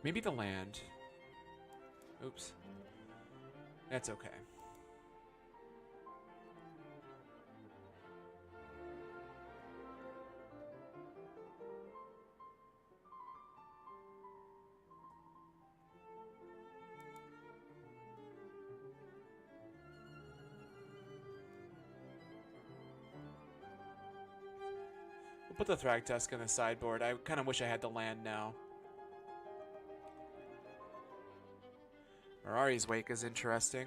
Maybe the land. Oops. That's okay. We'll put the Thragtusk on the sideboard. I kind of wish I had the land now. Mirari's Wake is interesting.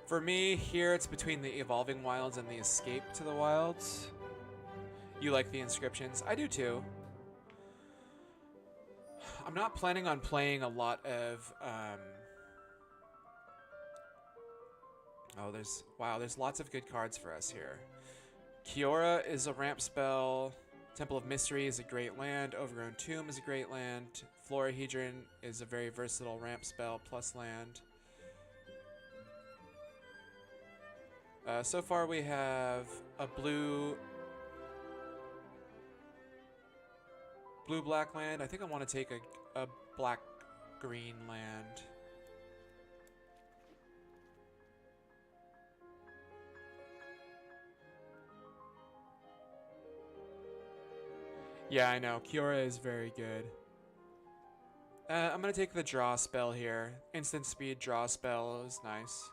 For me, here it's between the Evolving Wilds and the Escape to the Wilds. You like the inscriptions? I do too. I'm not planning on playing a lot of... there's lots of good cards for us here. Kiora is a ramp spell. Temple of Mystery is a great land. Overgrown Tomb is a great land. Florahedron is a very versatile ramp spell plus land. So far we have a blue-black land. I think I want to take a black-green land. Yeah, I know. Kiora is very good. I'm going to take the draw spell here. Instant speed draw spell is nice.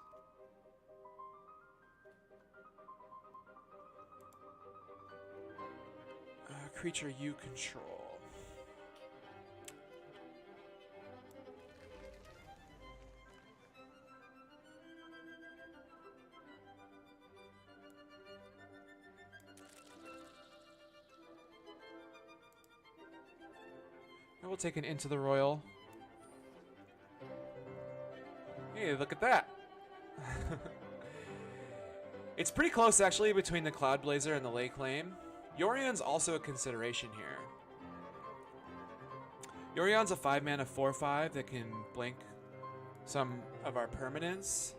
Creature you control. I will take an Into the Royal. Hey, look at that. It's pretty close actually between the Cloud Blazer and the Lake Claim. Yorion's also a consideration here. Yorion's a 5-mana 4/5 that can blink some of our permanents.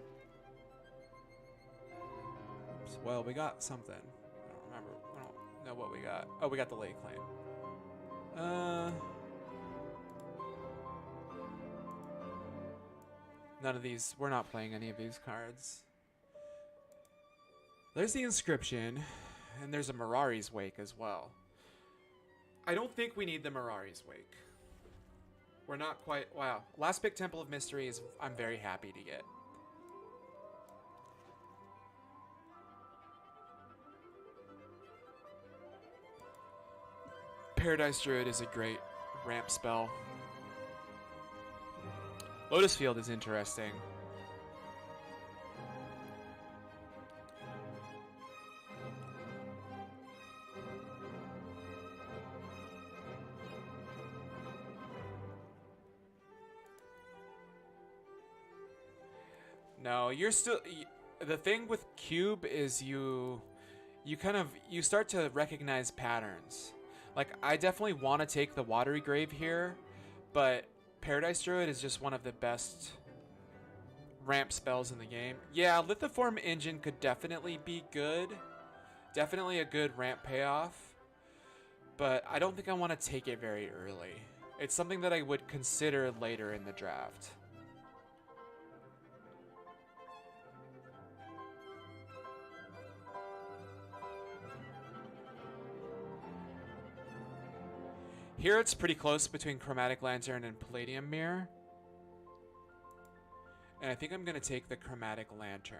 Oops, well, we got something. I don't remember. I don't know what we got. Oh, we got the Lake Claim. None of these. We're not playing any of these cards. There's the Inscription. And there's a Mirari's Wake as well. I don't think we need the Mirari's Wake. We're not quite... Wow. Last pick Temple of Mystery is... I'm very happy to get. Paradise Druid is a great ramp spell. Lotus Field is interesting. No, you're still... The thing with Cube is you start to recognize patterns. Like, I definitely want to take the Watery Grave here, but Paradise Druid is just one of the best ramp spells in the game. Yeah, Lithoform Engine could definitely be good. Definitely a good ramp payoff. But I don't think I want to take it very early. It's something that I would consider later in the draft. Here it's pretty close between Chromatic Lantern and Palladium Mirror. And I think I'm going to take the Chromatic Lantern.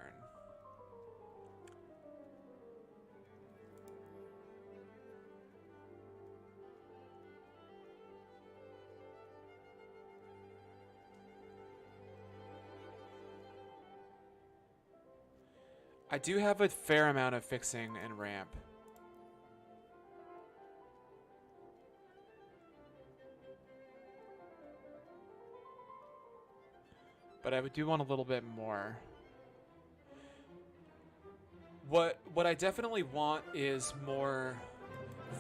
I do have a fair amount of fixing and ramp. But I do want a little bit more. What I definitely want is more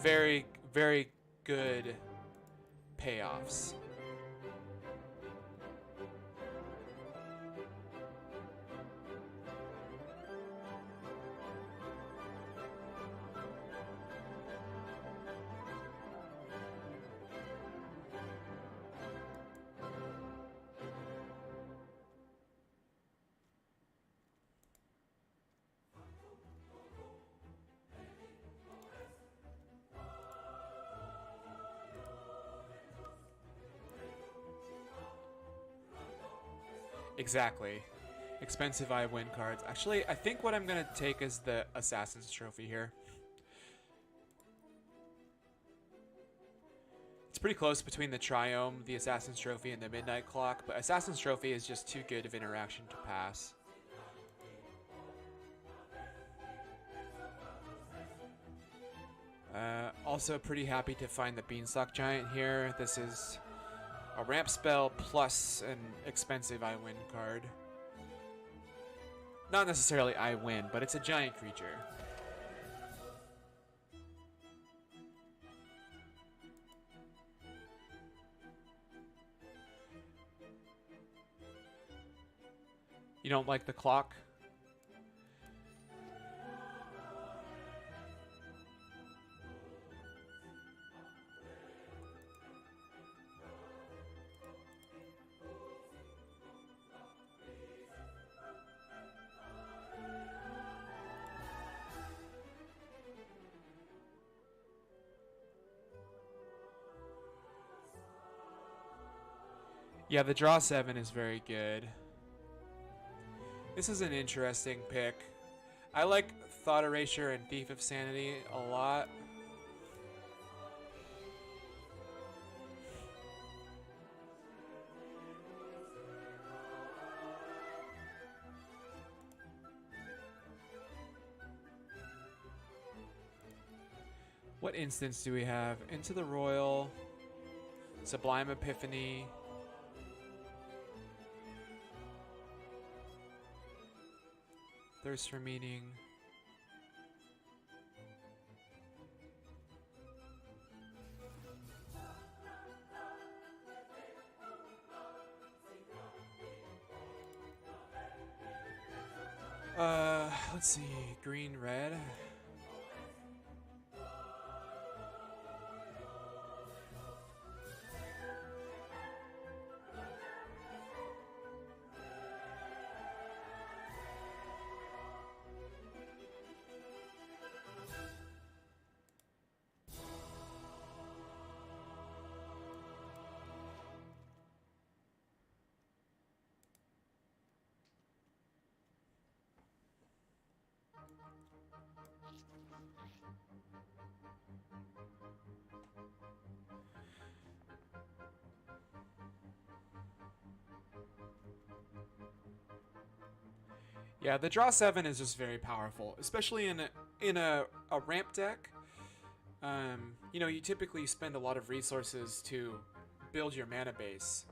very, very good payoffs. Exactly. Expensive I win cards. Actually, I think what I'm going to take is the Assassin's Trophy here. It's pretty close between the Triome, the Assassin's Trophy, and the Midnight Clock, but Assassin's Trophy is just too good of interaction to pass. Also pretty happy to find the Beanstalk Giant here. This is a ramp spell plus an expensive I Win card. Not necessarily I Win, but it's a giant creature. You don't like the clock? Yeah, the draw 7 is very good. This is an interesting pick. I like Thought Erasure and Thief of Sanity a lot. What instance do we have? Into the Royal, Sublime Epiphany. Thirst for Meaning. Let's see. Green, red. Yeah, the draw 7 is just very powerful, especially in a ramp deck. You know, you typically spend a lot of resources to build your mana base.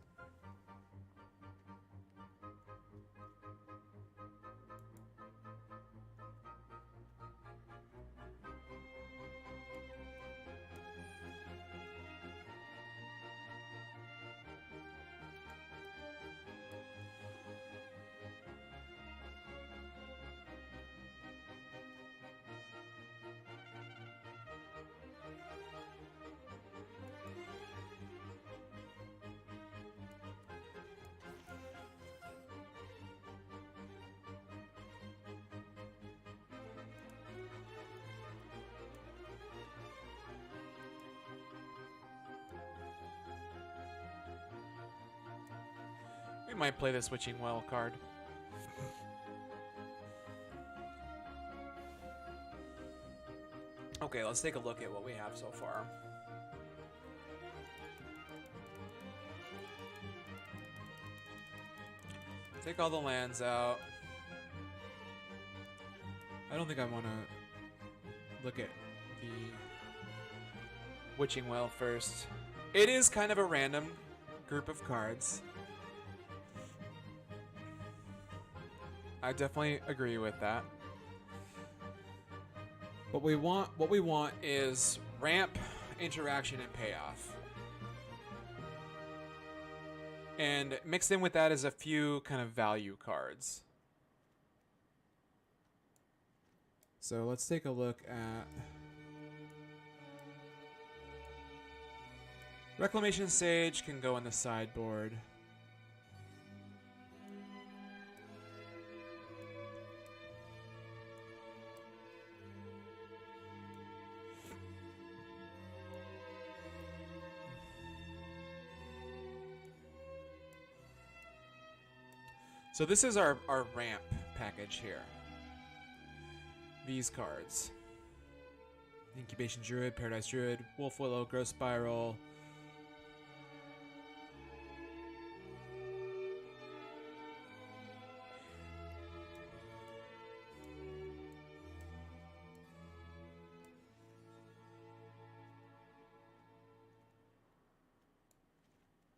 We might play the Switching Well card. Okay, let's take a look at what we have so far. Take all the lands out. I don't think I want to look at the Witching Well first. It is kind of a random group of cards. I definitely agree with that. What we want is ramp, interaction, and payoff. And mixed in with that is a few kind of value cards. So let's take a look at Reclamation Sage can go on the sideboard. So this is our ramp package here. These cards. Incubation Druid, Paradise Druid, Wolf Willow, Growth Spiral.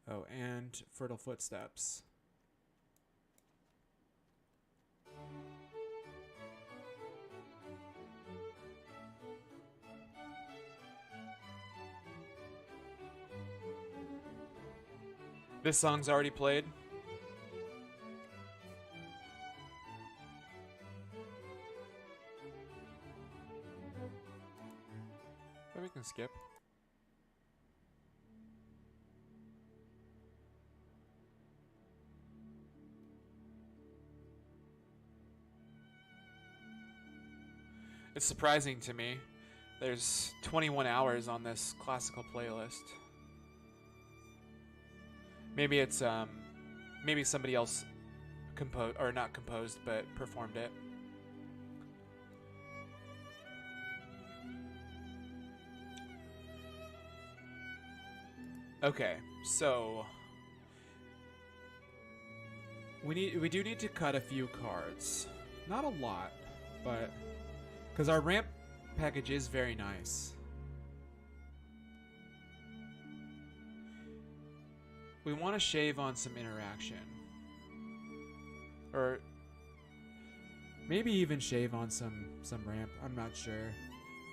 Oh, and fertile footsteps. This song's already played. But we can skip. It's surprising to me. There's 21 hours on this classical playlist. Maybe it's maybe somebody else composed, or not composed, but performed it. Okay, so we do need to cut a few cards. Not a lot, but because our ramp package is very nice. We want to shave on some interaction. Or maybe even shave on some ramp. I'm not sure.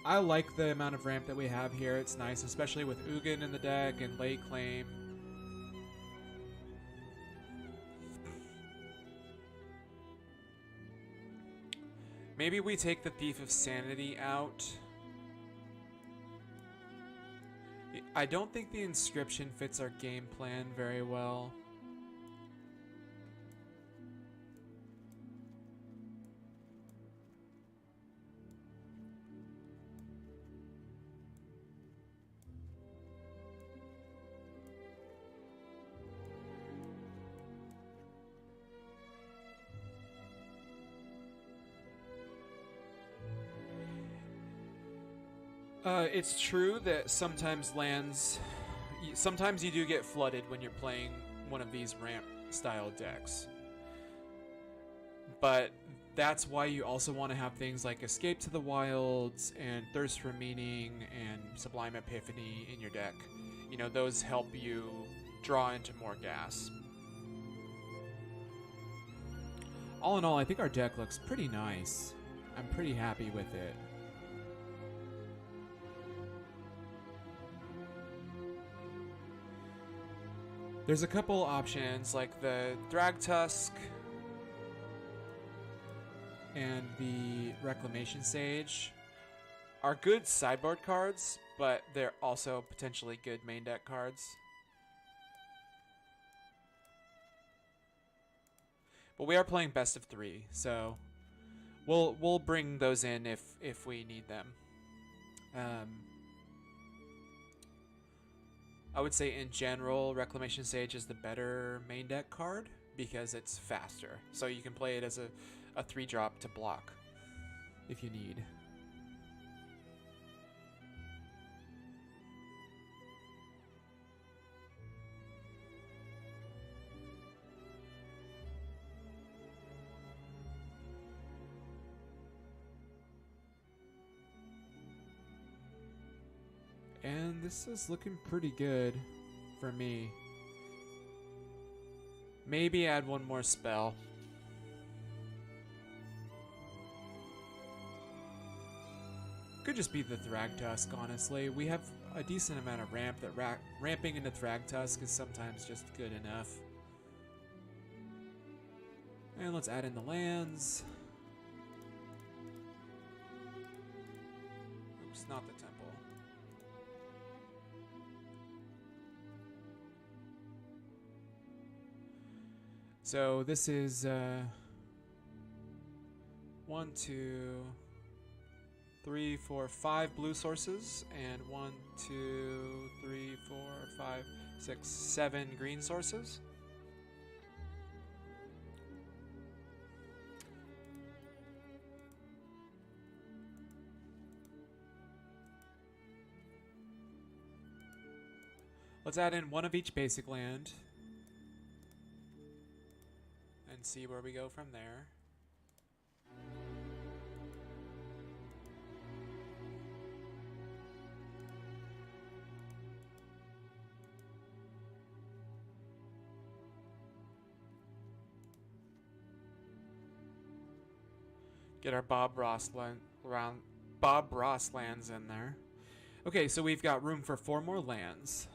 I like the amount of ramp that we have here. It's nice, especially with Ugin in the deck and Lay Claim. maybe we take the Thief of Sanity out. I don't think the Inscription fits our game plan very well. It's true that sometimes sometimes you do get flooded when you're playing one of these ramp style decks. But that's why you also want to have things like Escape to the Wilds and Thirst for Meaning and Sublime Epiphany in your deck. You know, those help you draw into more gas. All in all, I think our deck looks pretty nice. I'm pretty happy with it. There's a couple options like the Thragtusk and the Reclamation Sage are good sideboard cards, but they're also potentially good main deck cards. But we are playing best of 3, so we'll bring those in if we need them. I would say in general, Reclamation Sage is the better main deck card because it's faster. So you can play it as a 3-drop to block if you need. And this is looking pretty good for me. Maybe add one more spell. Could just be the Thragtusk, honestly. We have a decent amount of ramp that ramping into Thragtusk is sometimes just good enough. And let's add in the lands. Oops, not the temple. So this is 1, 2, 3, 4, 5 blue sources, and 1, 2, 3, 4, 5, 6, 7 green sources. Let's add in one of each basic land and see where we go from there. Get our Bob Ross lands in there. Okay, so we've got room for 4 more lands.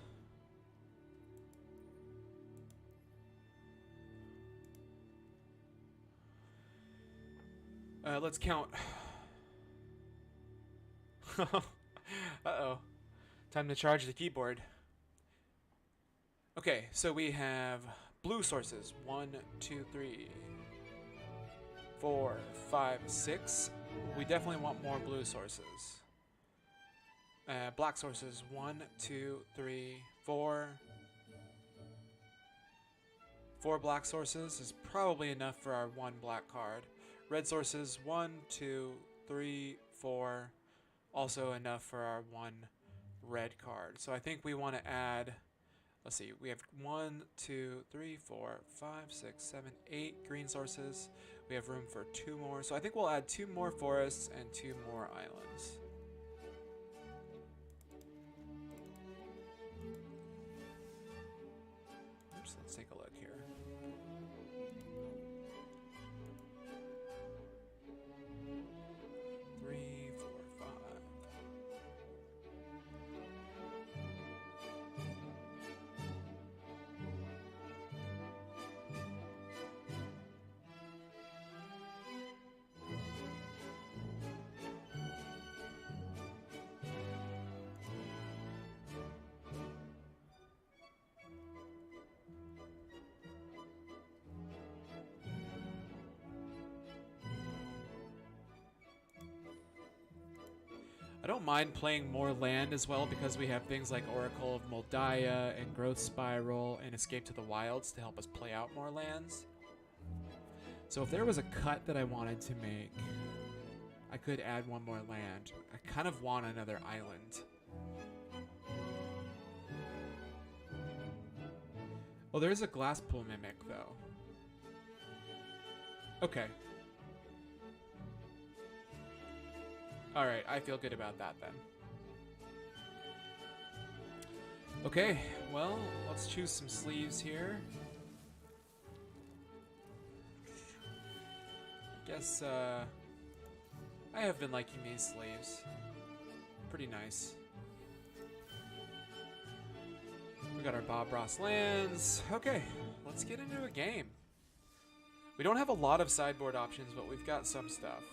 Let's count. Uh-oh. Time to charge the keyboard. Okay, so we have blue sources. 1, 2, 3, 4, 5, 6. We definitely want more blue sources. Black sources. 1, 2, 3, 4. 4 black sources is probably enough for our 1 black card. Red sources. 1, 2, 3, 4. Also enough for our 1 red card. So I think we want to add, let's see, we have 1, 2, 3, 4, 5, 6, 7, 8 green sources. We have room for 2 more. So I think we'll add 2 more forests and 2 more islands. Oops, let's take a look here. I don't mind playing more land as well because we have things like Oracle of Moldiah and Growth Spiral and Escape to the Wilds to help us play out more lands. So if there was a cut that I wanted to make, I could add 1 more land. I kind of want another island. Oh, there's a Glasspool Mimic though. Okay. Alright, I feel good about that then. Okay, well, let's choose some sleeves here. Guess, I have been liking these sleeves. Pretty nice. We got our Bob Ross lands. Okay, let's get into a game. We don't have a lot of sideboard options, but we've got some stuff.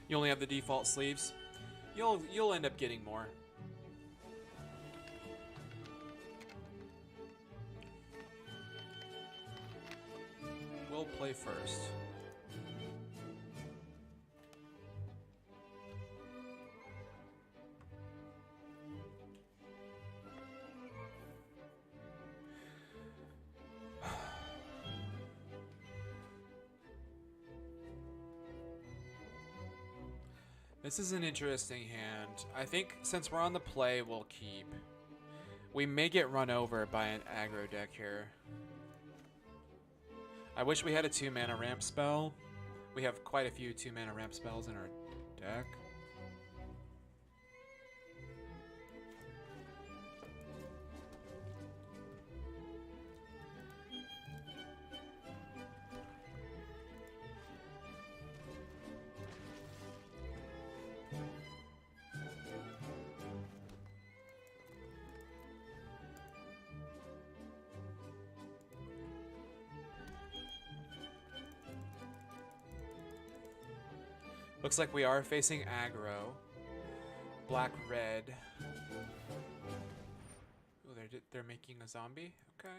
You only have the default sleeves. You'll end up getting more. We'll play first. This is an interesting hand. I think since we're on the play, we'll keep. We may get run over by an aggro deck here. I wish we had a 2-mana ramp spell. We have quite a few 2-mana ramp spells in our deck. Looks like we are facing aggro. Black, red. Oh, they're making a zombie? Okay.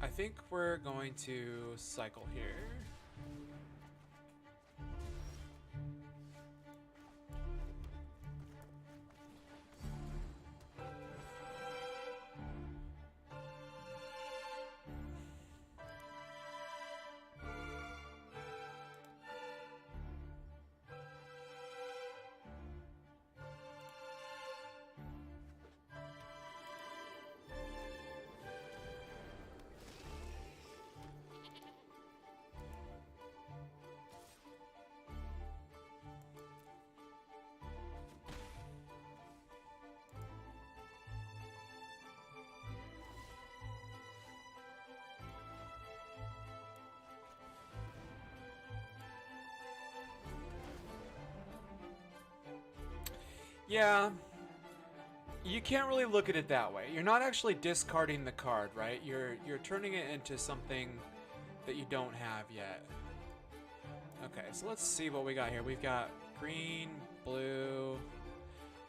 I think we're going to cycle here. Yeah, you can't really look at it that way. You're not actually discarding the card, right? You're turning it into something that you don't have yet. Okay, so let's see what we got here. We've got green, blue.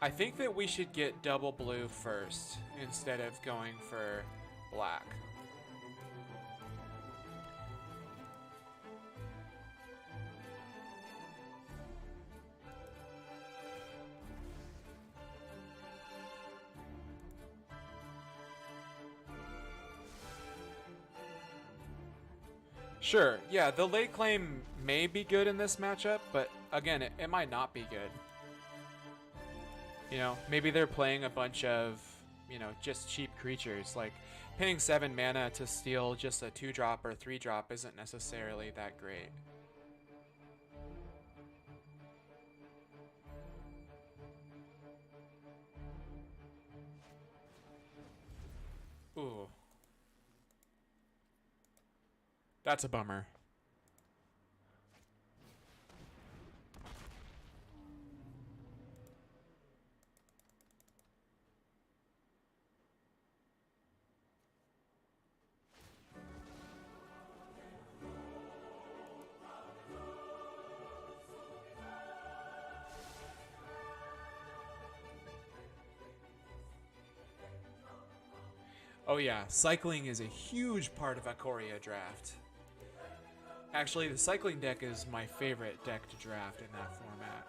I think that we should get double blue first instead of going for black. Sure, yeah, the late claim may be good in this matchup, but again, it might not be good. You know, maybe they're playing a bunch of, you know, just cheap creatures. Like, paying 7 mana to steal just a 2-drop or 3-drop isn't necessarily that great. Ooh. That's a bummer. Oh yeah, cycling is a huge part of Ikoria draft. Actually, the cycling deck is my favorite deck to draft in that format.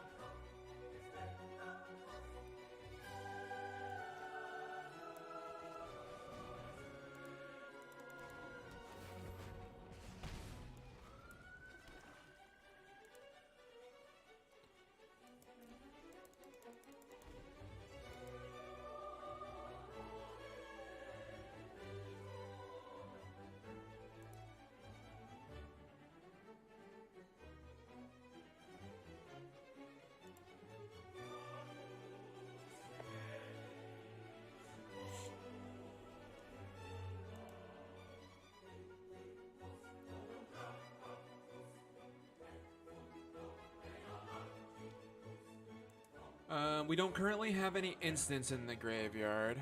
We don't currently have any instants in the graveyard.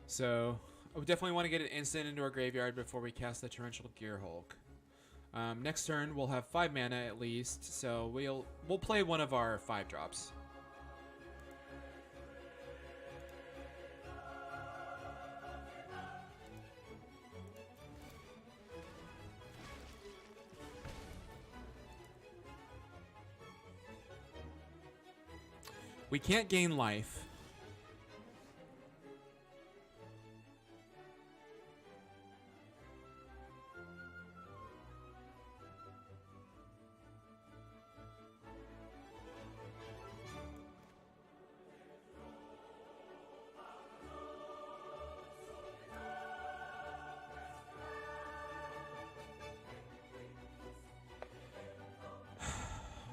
So, I would definitely want to get an instant into our graveyard before we cast the Torrential Gearhulk. Next turn, we'll have 5 mana at least, so we'll play one of our 5-drops. We can't gain life.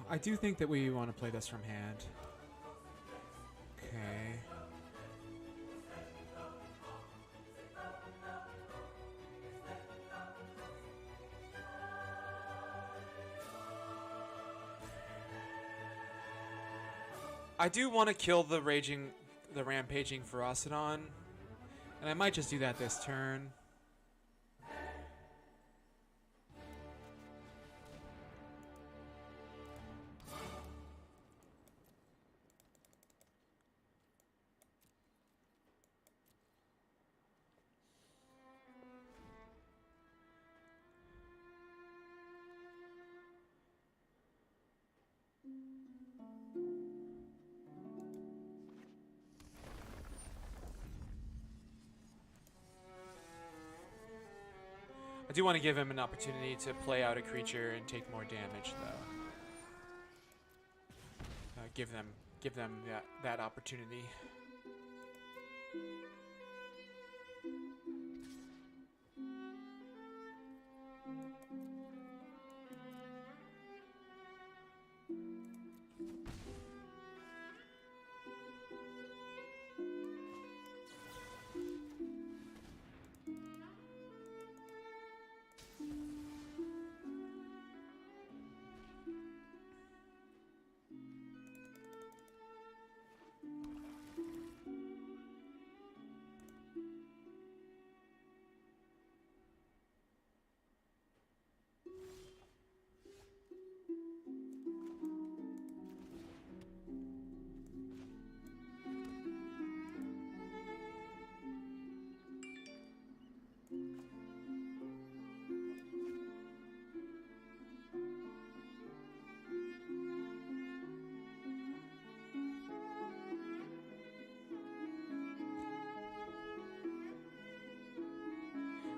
I do think that we want to play this from hand. Okay. I do want to kill the rampaging Ferocidon, and I might just do that this turn. I do want to give him an opportunity to play out a creature and take more damage, though. Give them that opportunity.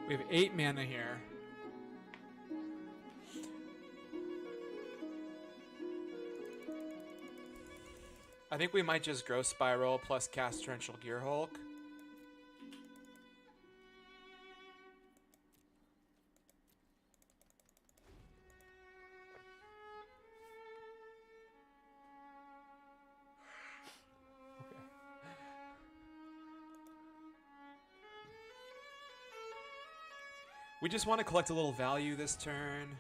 We have 8 mana here. I think we might just Growth Spiral plus cast Torrential Gearhulk. We just want to collect a little value this turn.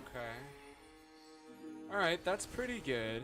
Okay. Alright, that's pretty good.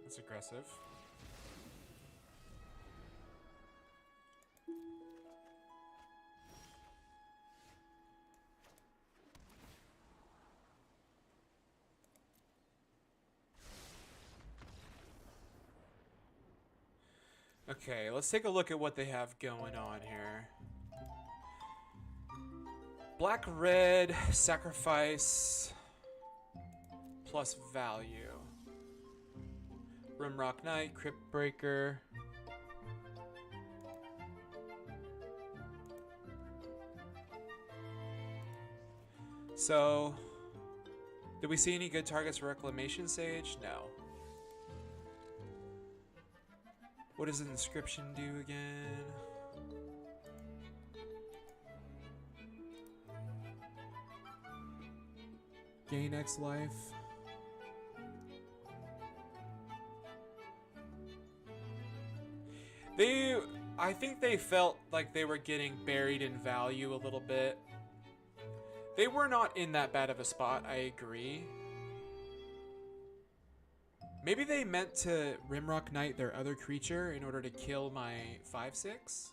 That's aggressive. Okay, let's take a look at what they have going on here. Black, red, sacrifice, plus value. Rimrock Knight, Crypt Breaker. So, did we see any good targets for Reclamation Sage? No. What does the inscription do again? Gain X life. I think they felt like they were getting buried in value a little bit. They were not in that bad of a spot, I agree. Maybe they meant to Rimrock Knight their other creature in order to kill my 5/6?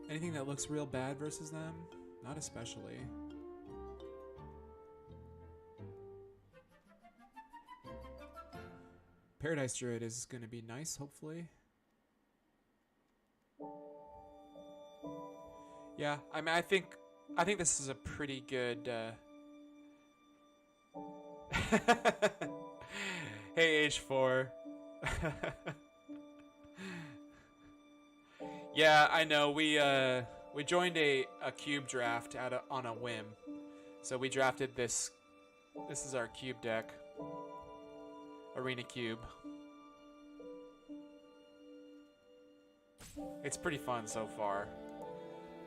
Anything that looks real bad versus them? Not especially. Paradise Druid is going to be nice, hopefully. Yeah, I mean, I think this is a pretty good. Hey, H4. Yeah, I know. We joined a cube draft on a whim, so we drafted this. This is our cube deck. Arena Cube. It's pretty fun so far.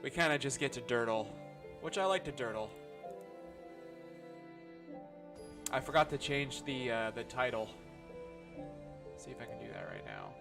We kind of just get to dirtle, which I like to dirtle. I forgot to change the title. See if I can do that right now.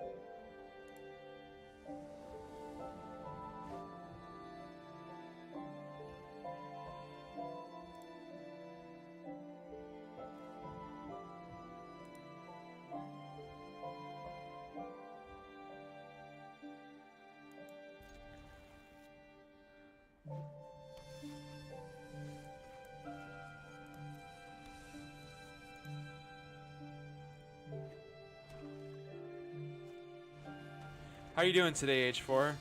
How are you doing today, H4?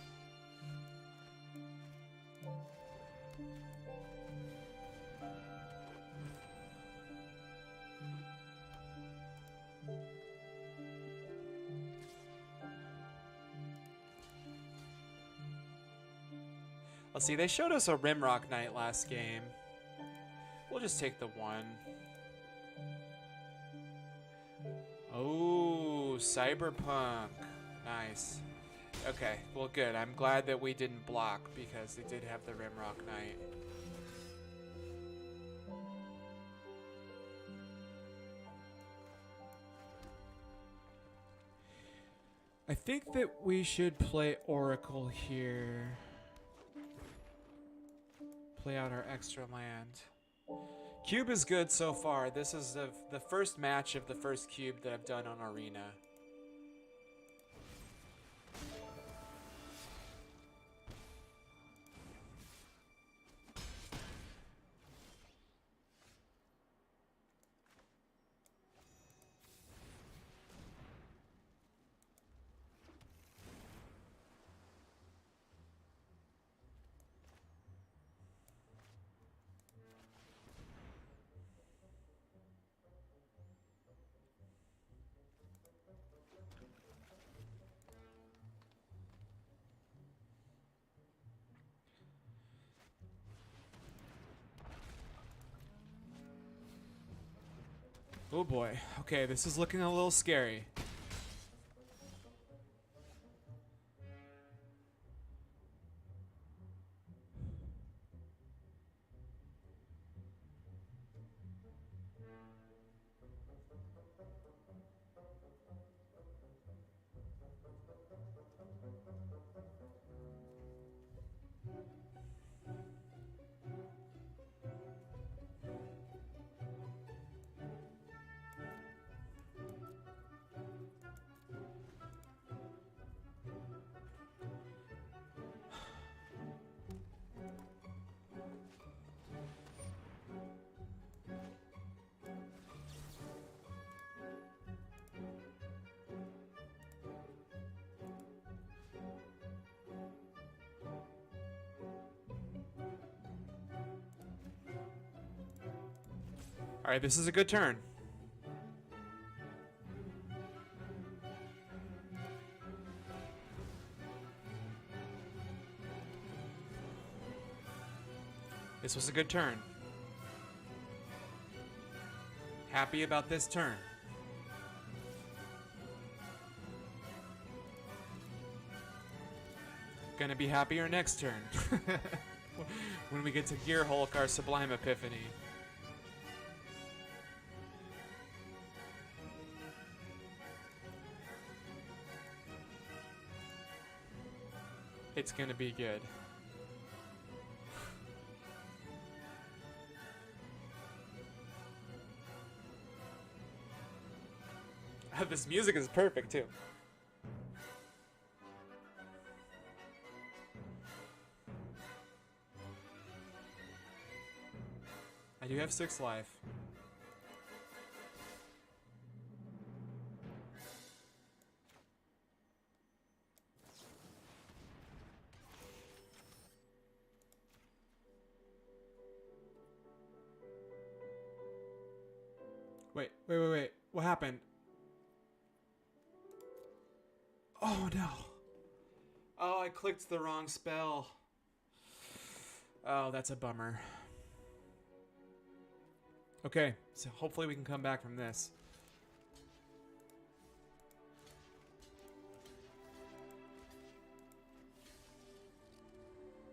Let's see, they showed us a Rimrock Knight last game. We'll just take the 1. Oh, Cyberpunk. Nice. Okay, well good. I'm glad that we didn't block because they did have the Rimrock Knight. I think that we should play Oracle here. Play out our extra land. Cube is good so far. This is the first match of the first cube that I've done on Arena. Oh boy. Okay, this is looking a little scary. All right, this is a good turn. This was a good turn. Happy about this turn. Gonna be happier next turn. When we get to Gear Hulk, our Sublime Epiphany. It's gonna be good. This music is perfect too. I do have 6 life. Wait. What happened? Oh no. Oh, I clicked the wrong spell. Oh, that's a bummer. Okay, so hopefully we can come back from this.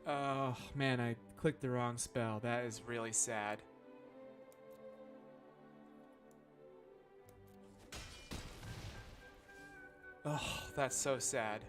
Oh man, I clicked the wrong spell. That is really sad. Oh, that's so sad.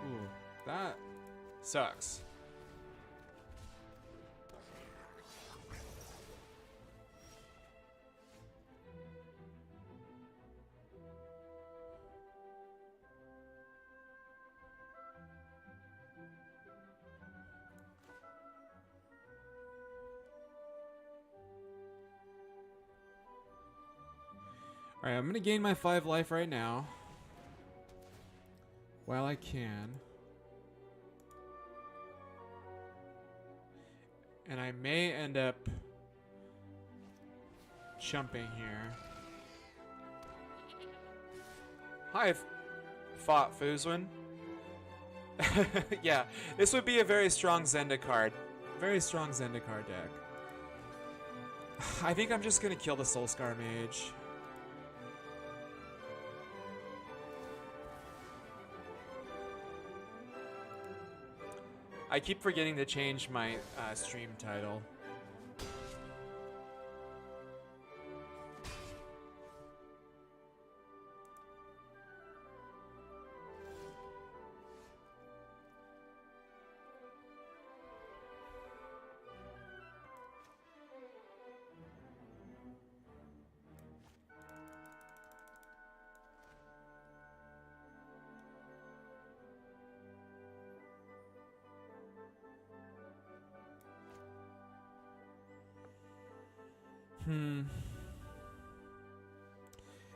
Ooh, that sucks. Alright, I'm gonna gain my 5 life right now. While I can. And I may end up jumping here. Hi, fought Fuzwin. Yeah, this would be a very strong Zendikar. Very strong Zendikar deck. I think I'm just gonna kill the Soulscar Mage. I keep forgetting to change my stream title.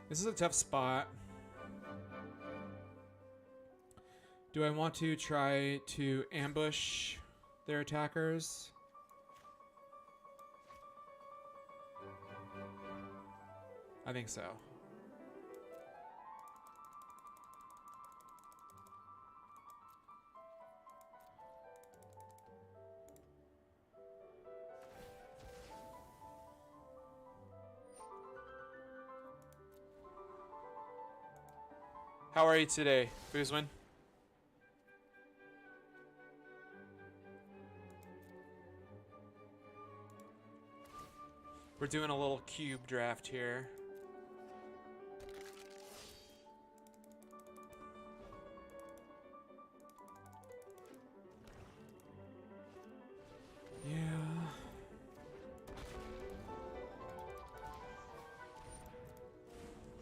This is a tough spot. Do I want to try to ambush their attackers? I think so. How are you today, Fuzwin? We're doing a little cube draft here. Yeah.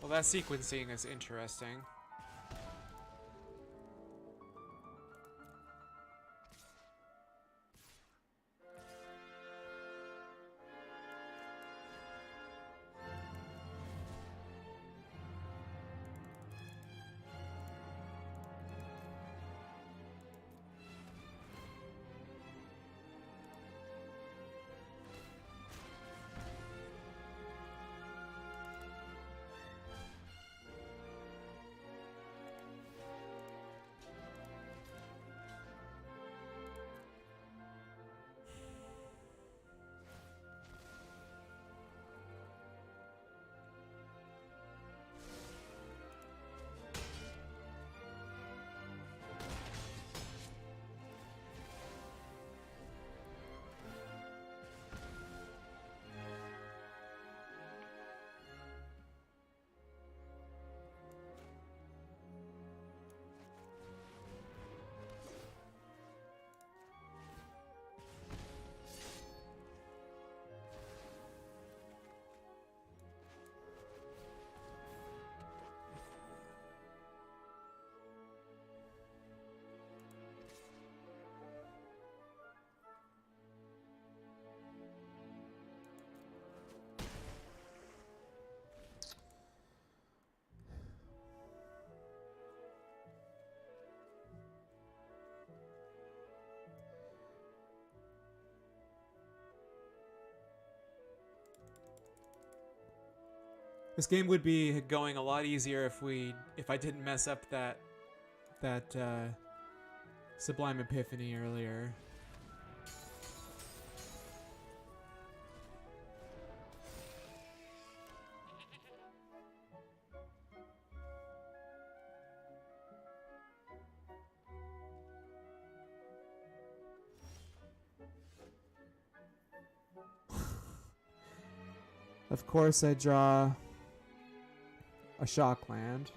Well, that sequencing is interesting. This game would be going a lot easier if I didn't mess up that Sublime Epiphany earlier. Of course, I draw a shock land.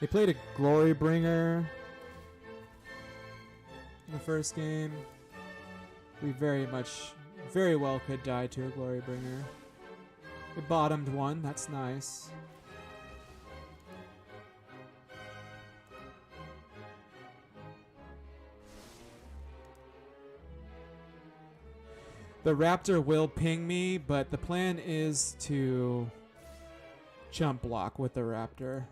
They played a Glorybringer in the first game. We very well could die to a Glorybringer. It bottomed one, that's nice. The Raptor will ping me, but the plan is to jump block with the Raptor.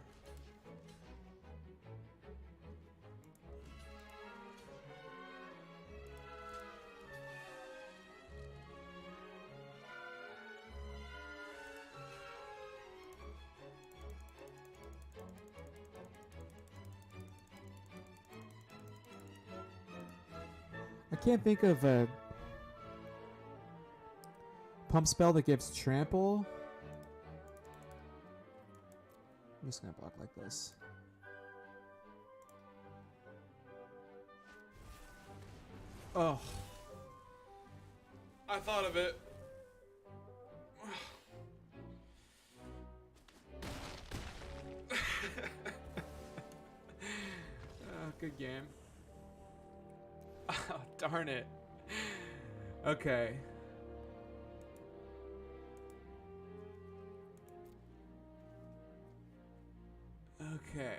I can't think of a pump spell that gives trample. I'm just gonna block like this. Oh. I thought of it. Good game. Oh, darn it. Okay. Okay.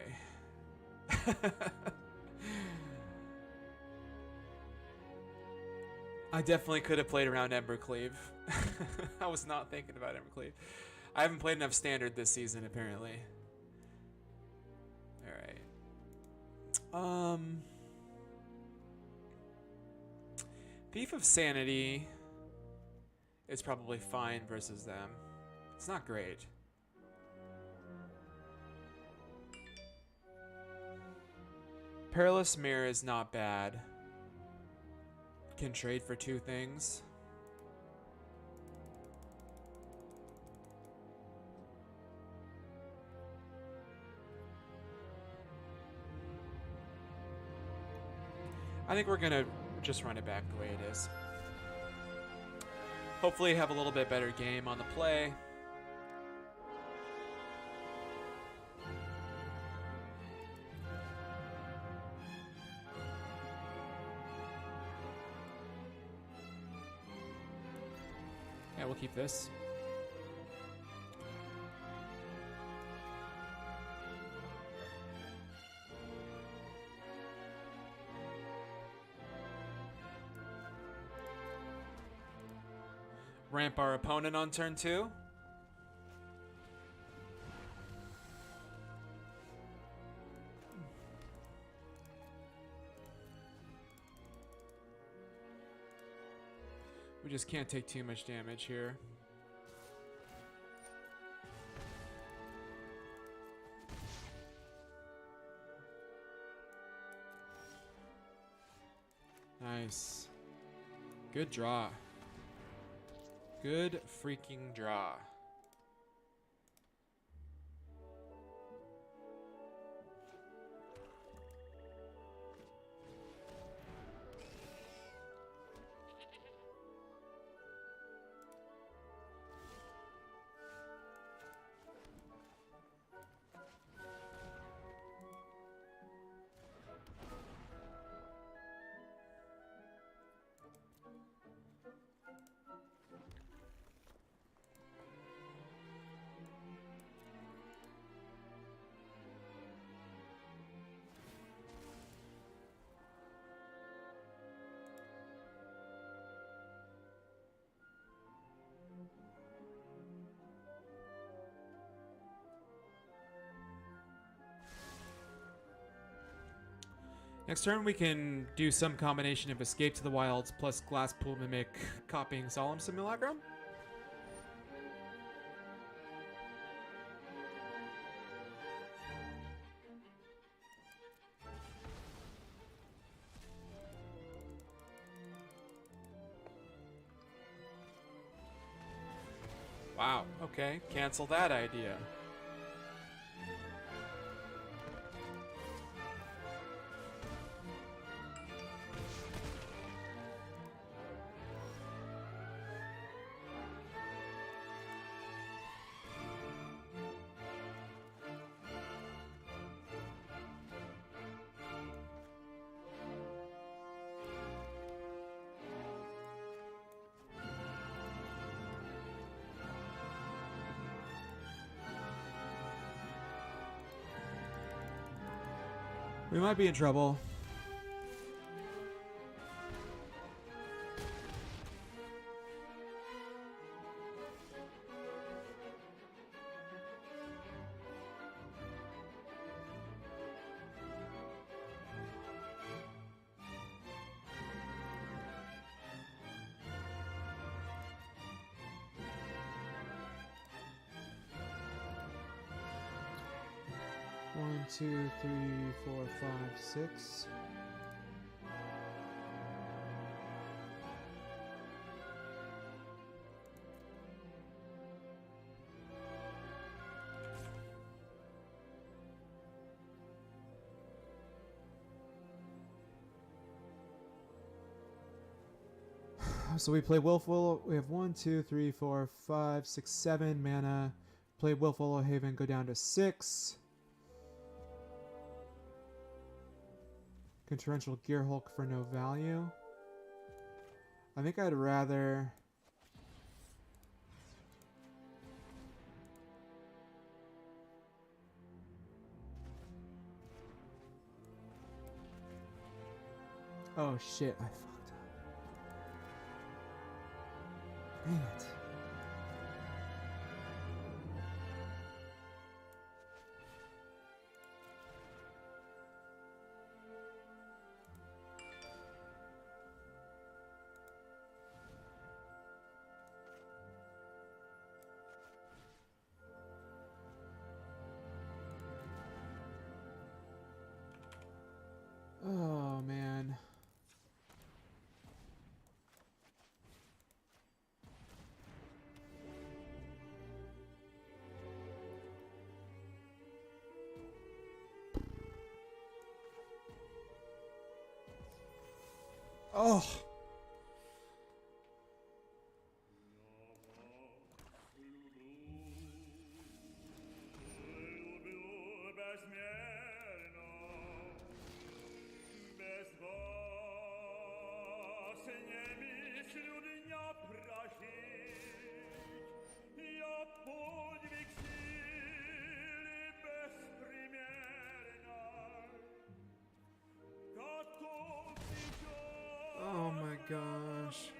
I definitely could have played around Embercleave. I was not thinking about Embercleave. I haven't played enough Standard this season, apparently. Alright. Thief of Sanity is probably fine versus them. It's not great. Perilous Mirror is not bad. Can trade for 2 things. I think we're gonna just run it back the way it is. Hopefully have a little bit better game on the play. Yeah, we'll keep this. Ramp our opponent on turn 2. We just can't take too much damage here. Nice. Good draw. Good freaking draw. Next turn, we can do some combination of Escape to the Wilds plus Glasspool Mimic copying Solemn Simulacrum. Wow, okay, cancel that idea. We might be in trouble. One, two, three, four, five, six. So we play Wolf Willow. We have 1, 2, 3, 4, 5, 6, 7 mana. Play Wolf Willow Haven, go down to 6. Torrential Gearhulk for no value. I think I'd rather... Oh shit, I fucked up. Dang it. Oh man. Oh. Oh my gosh.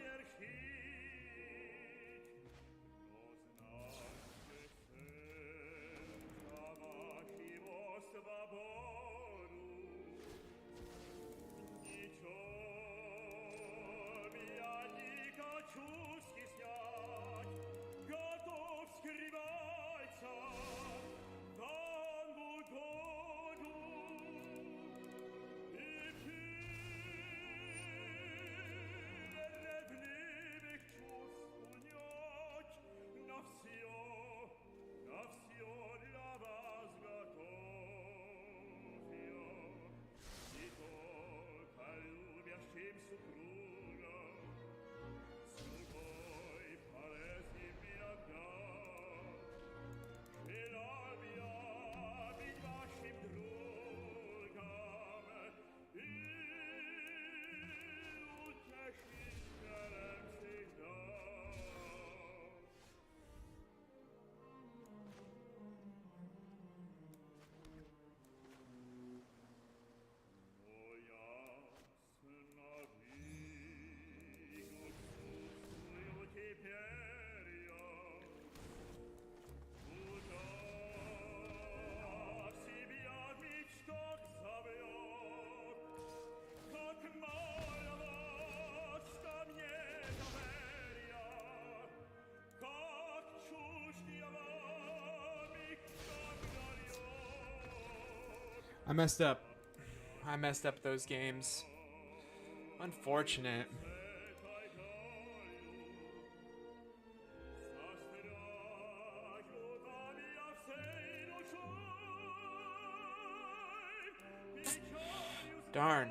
I messed up. I messed up those games. Unfortunate. Darn.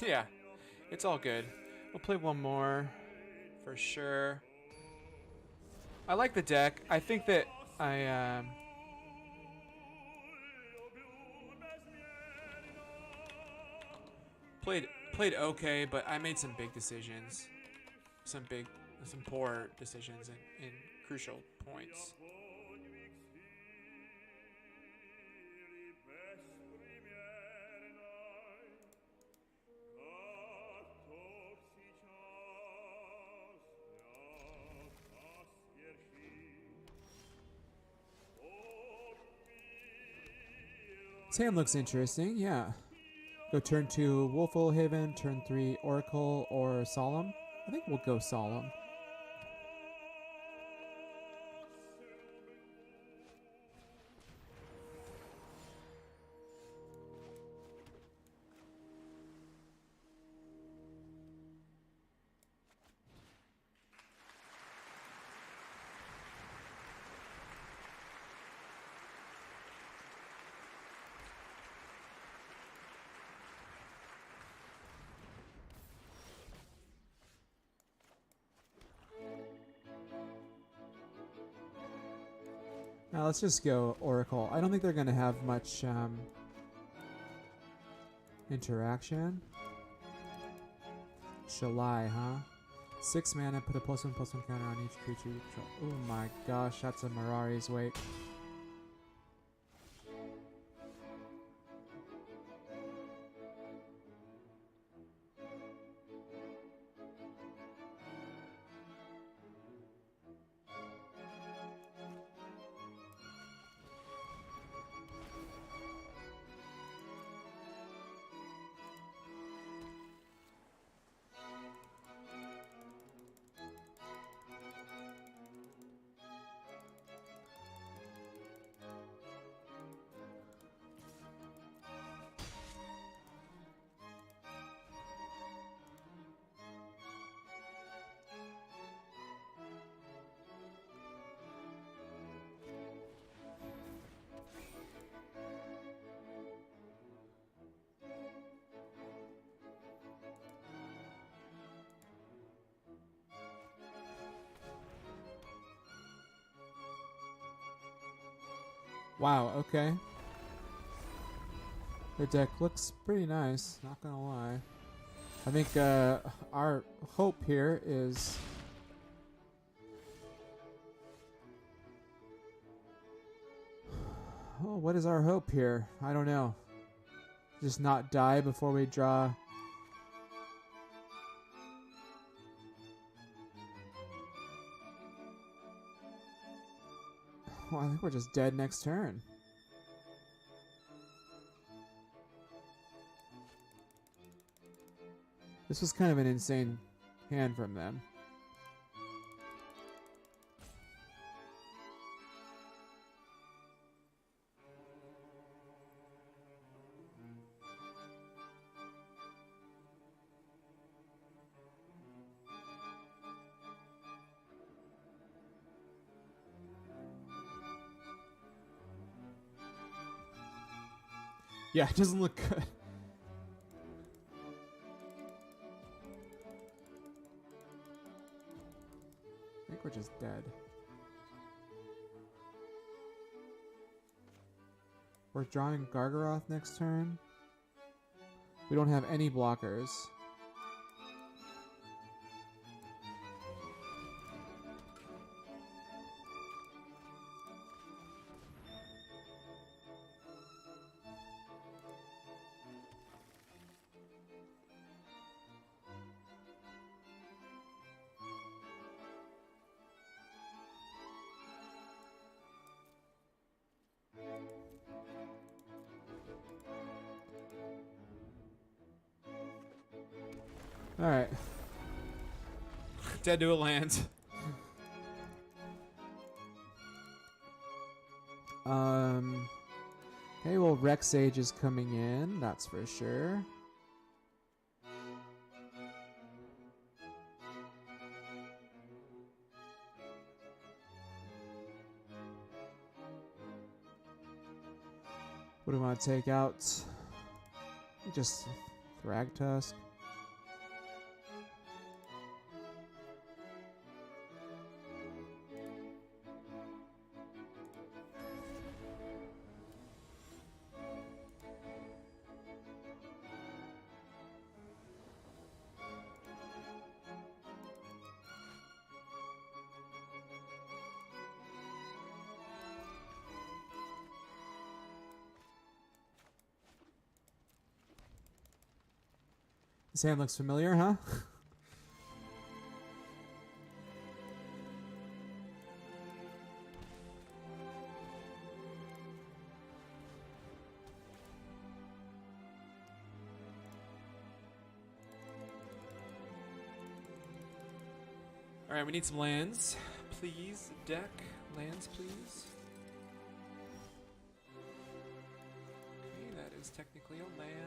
Yeah, it's all good. We'll play one more for sure. I like the deck. I think that I played okay, but I made some big decisions, some big, some poor decisions in crucial points. This hand looks interesting, yeah. Go turn 2 Woeful Haven, turn 3 Oracle or Solemn. I think we'll go Solemn. Now let's just go Oracle. I don't think they're going to have much interaction. Shalai, huh? 6 mana, put a +1/+1 counter on each creature you control. Oh my gosh, that's a Mirari's Wake. Wow, okay. The deck looks pretty nice, not gonna lie. I think our hope here is... Oh, what is our hope here? I don't know. Just not die before we draw... Well, I think we're just dead next turn. This was kind of an insane hand from them. Yeah, it doesn't look good. I think we're just dead. We're drawing Gargaroth next turn. We don't have any blockers. Alright. Dead to a land. Okay, well, Rex Sage is coming in, that's for sure. What do we want to take out? Just Thragtusk. This hand looks familiar, huh? Alright, we need some lands. Please, deck. Lands, please. Okay, that is technically a land.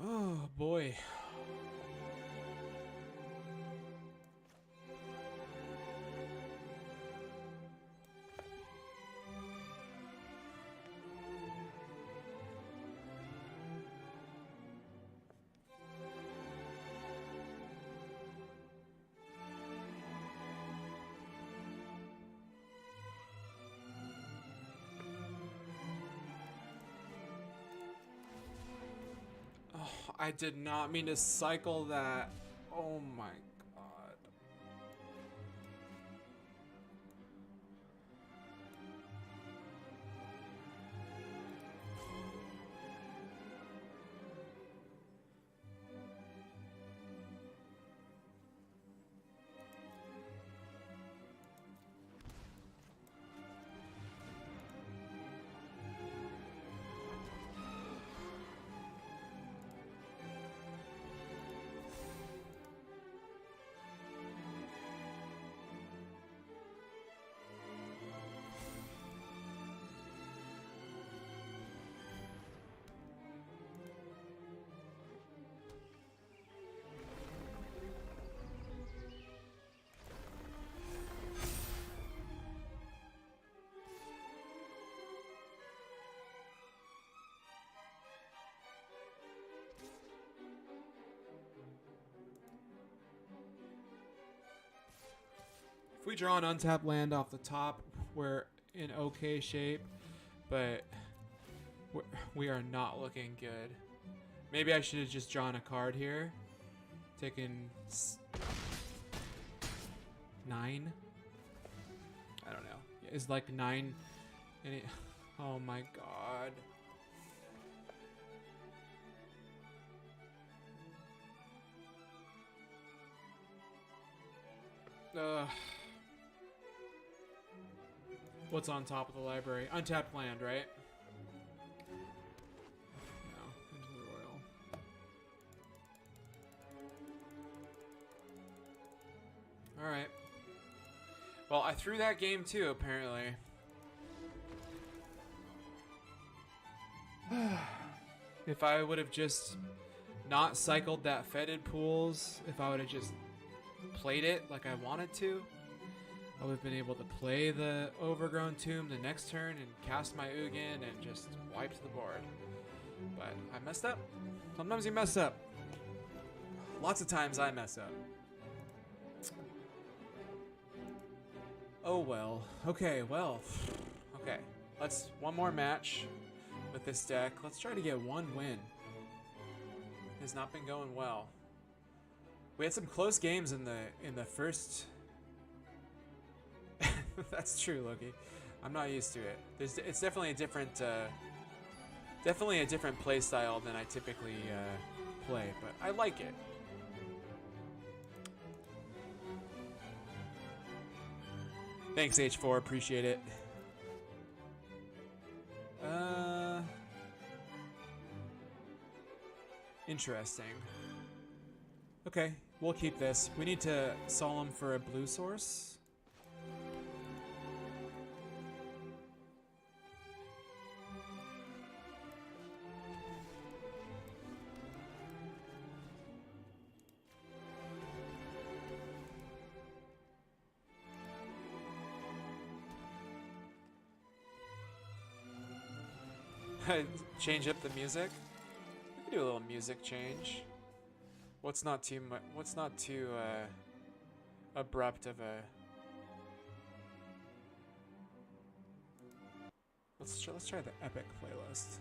Oh boy. I did not mean to cycle that. Oh my god. If we draw an untapped land off the top, we're in okay shape, but we are not looking good. Maybe I should have just drawn a card here. Taken 9. I don't know. Is like 9 any? Oh my god. What's on top of the library? Untapped land, right? No, into the royal. Alright. Well, I threw that game too, apparently. If I would have just not cycled that fetid pools, if I would have just played it like I wanted to, I would have been able to play the Overgrown Tomb the next turn and cast my Ugin and just wiped the board. But I messed up. Sometimes you mess up. Lots of times I mess up. Oh well. Okay, well. Okay. Let's one more match with this deck. Let's try to get one win. It has not been going well. We had some close games in the first. That's true, Loki. I'm not used to it. It's definitely a different play style than I typically play, but I like it. Thanks, H4. Appreciate it. Interesting. Okay, we'll keep this. We need to Solemn for a blue source. Change up the music. We can do a little music change. What's not too abrupt of a. Let's try the epic playlist.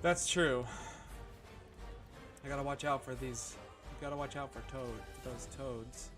That's true. I gotta watch out for these. Gotta watch out for those toads.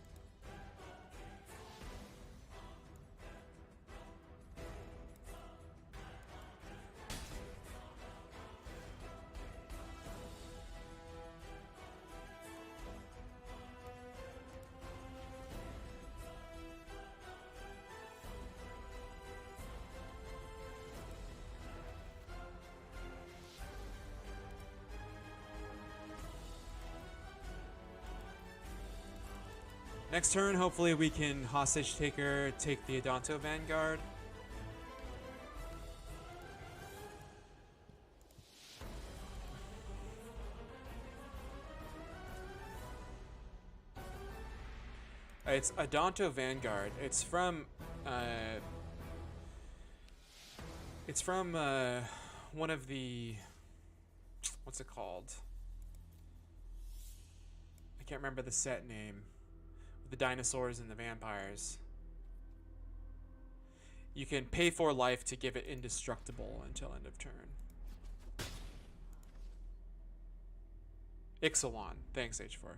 Next turn, hopefully we can Hostage Taker take the Adanto Vanguard. It's Adanto Vanguard. It's from one of the, what's it called? I can't remember the set name. The dinosaurs and the vampires. You can pay for life to give it indestructible until end of turn. Ixalan. Thanks, H4.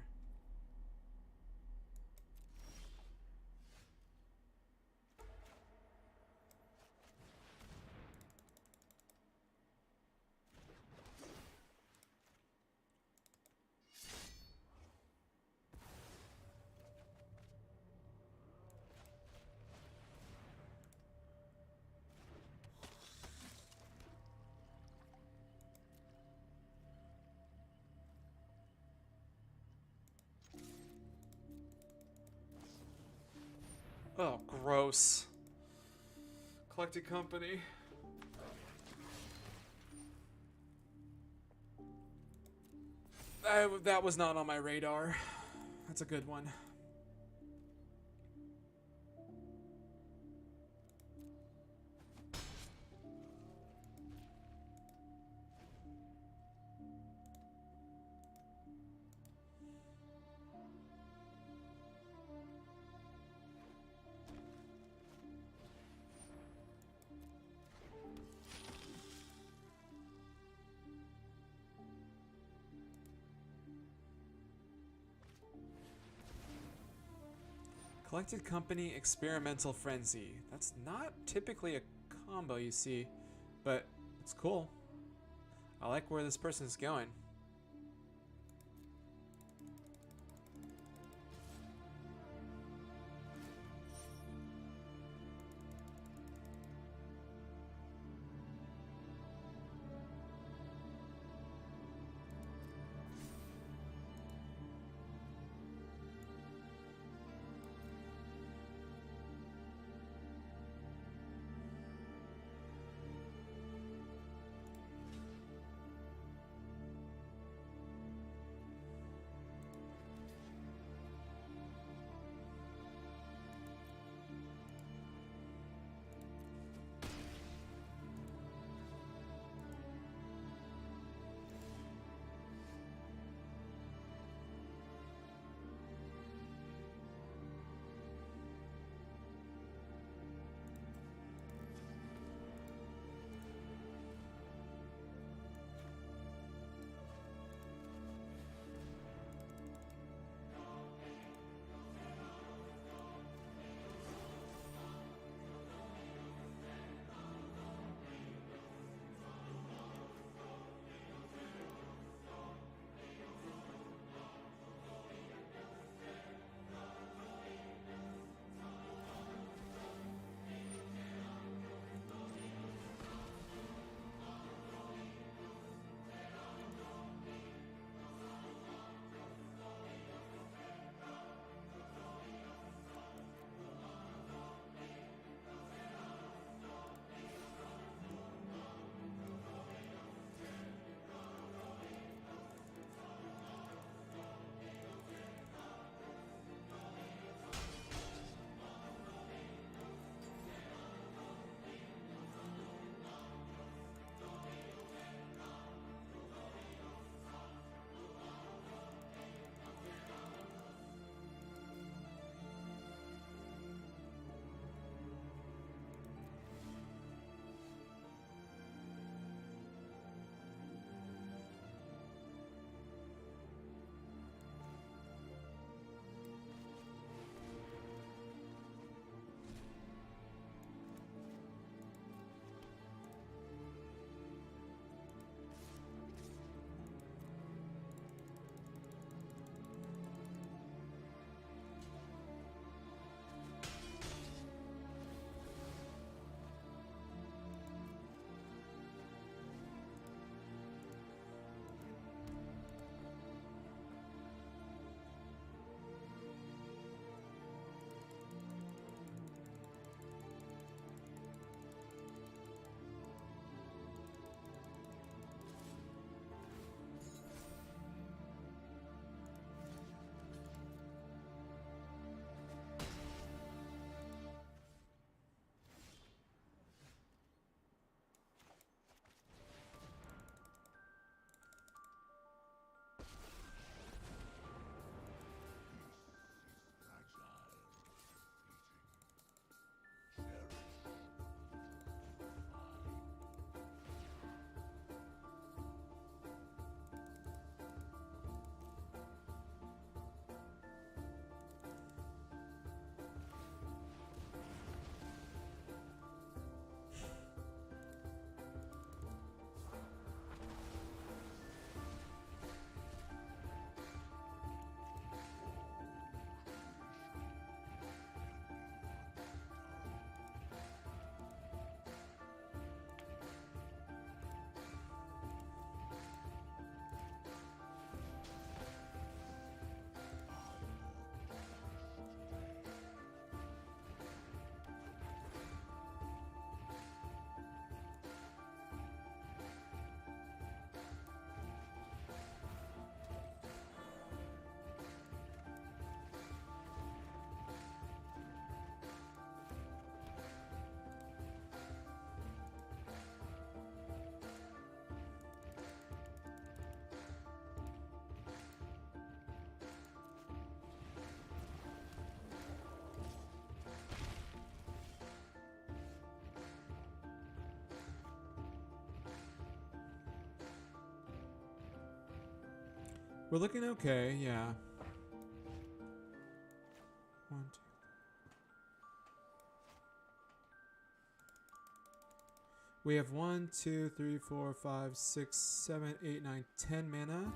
Oh, gross. Collected Company. That was not on my radar. That's a good one. Collected Company, Experimental Frenzy. That's not typically a combo you see, but it's cool. I like where this person's going. We're looking okay, yeah. 1, 2. We have 1, 2, 3, 4, 5, 6, 7, 8, 9, 10 mana.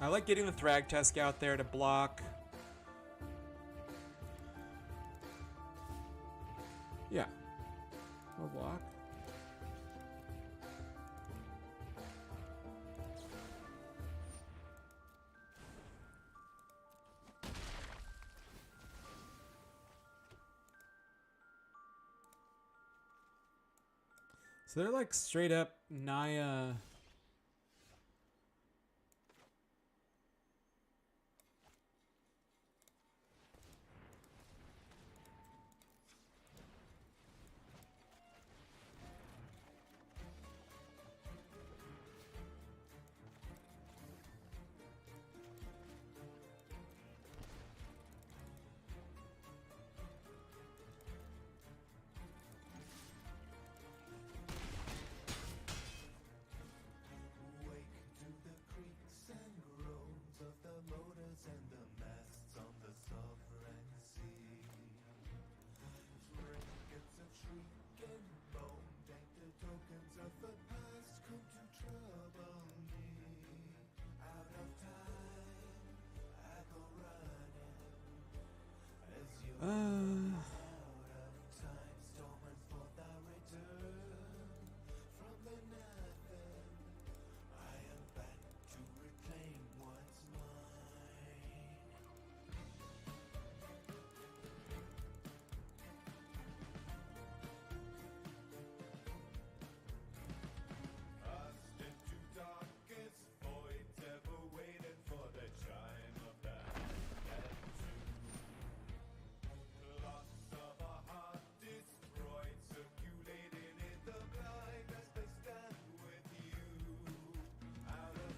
I like getting the Thragtusk out there to block. Yeah. We'll block. So they're like straight up Naya.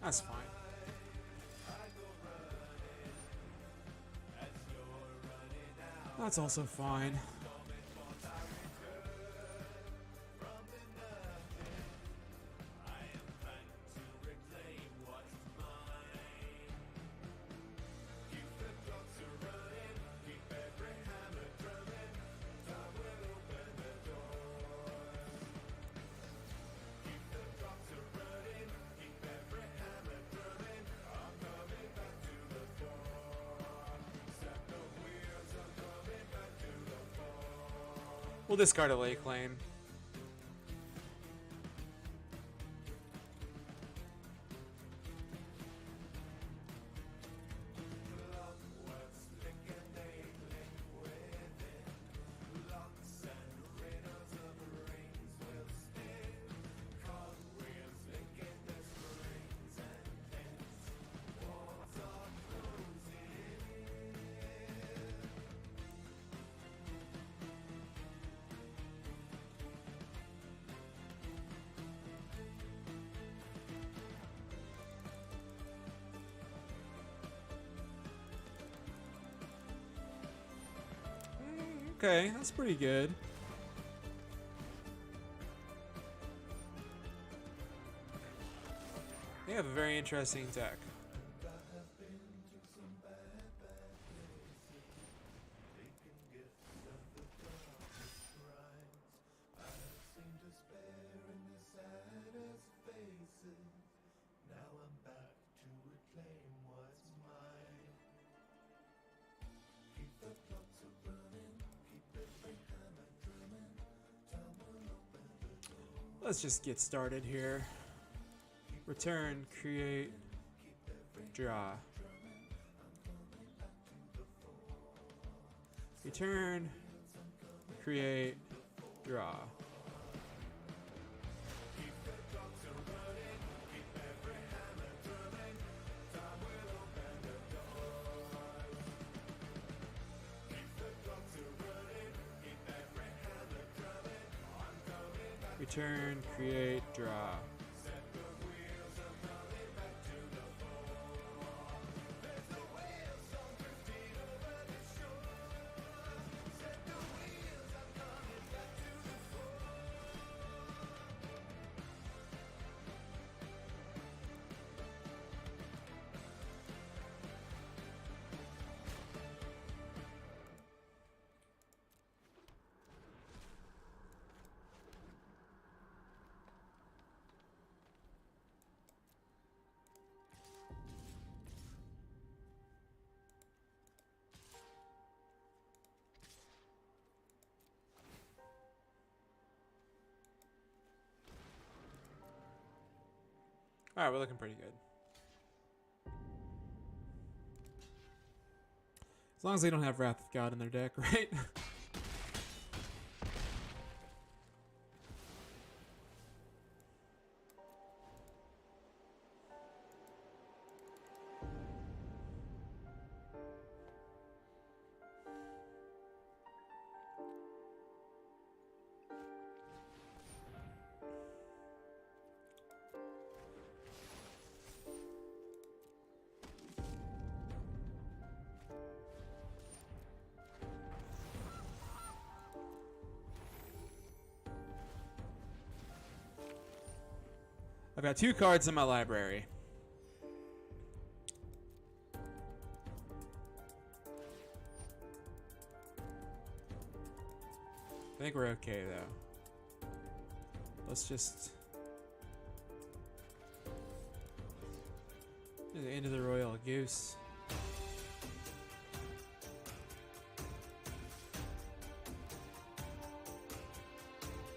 That's fine. That's also fine. We'll discard a lake claim. Okay, that's pretty good. They have a very interesting deck. Let's just get started here. Return, create, draw. Return, create, draw. Return, create, draw. Alright, we're looking pretty good. As long as they don't have Wrath of God in their deck, right? I've got 2 cards in my library. I think we're okay though. Let's just the end of the Royal Goose.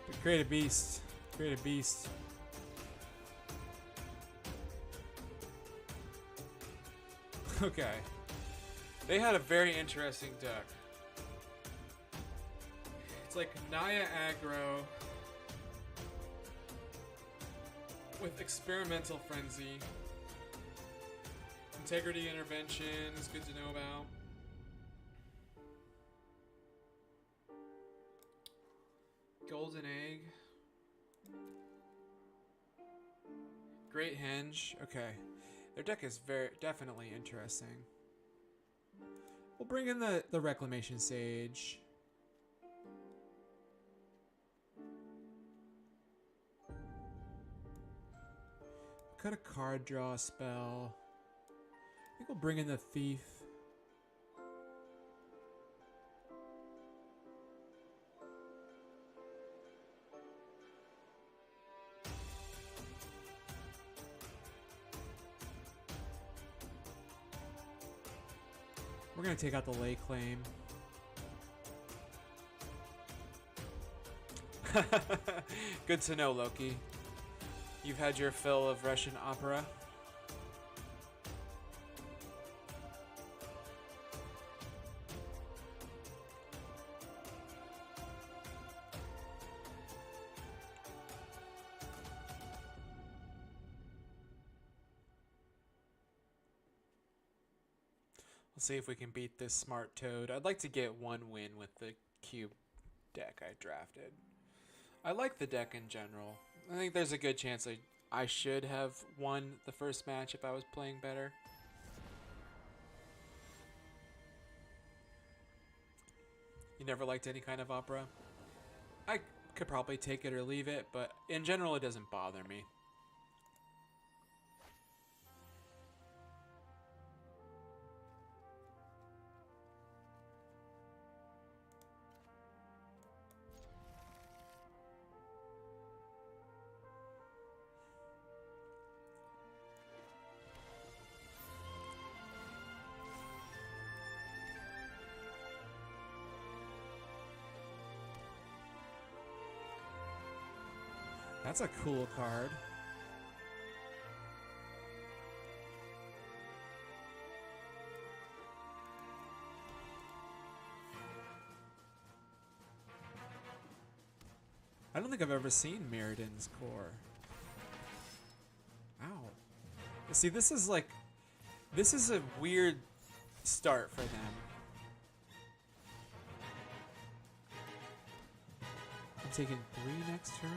But create a beast. Create a beast. Okay. They had a very interesting deck. It's like Naya aggro with Experimental Frenzy. Integrity Intervention is good to know about. Golden Egg. Great Henge. Okay. Their deck is definitely interesting. We'll bring in the Reclamation Sage. Cut a card draw spell. I think we'll bring in the Thief. We're gonna take out the Lay Claim. Good to know, Loki. You've had your fill of Russian opera. We'll see if we can beat this Smart Toad. I'd like to get 1 win with the cube deck I drafted. I like the deck in general. I think there's a good chance I should have won the first match if I was playing better. You never liked any kind of opera? I could probably take it or leave it, but in general it doesn't bother me. That's a cool card. I don't think I've ever seen Mirrodin's Core. Ow. See, this is a weird start for them. I'm taking 3 next turn.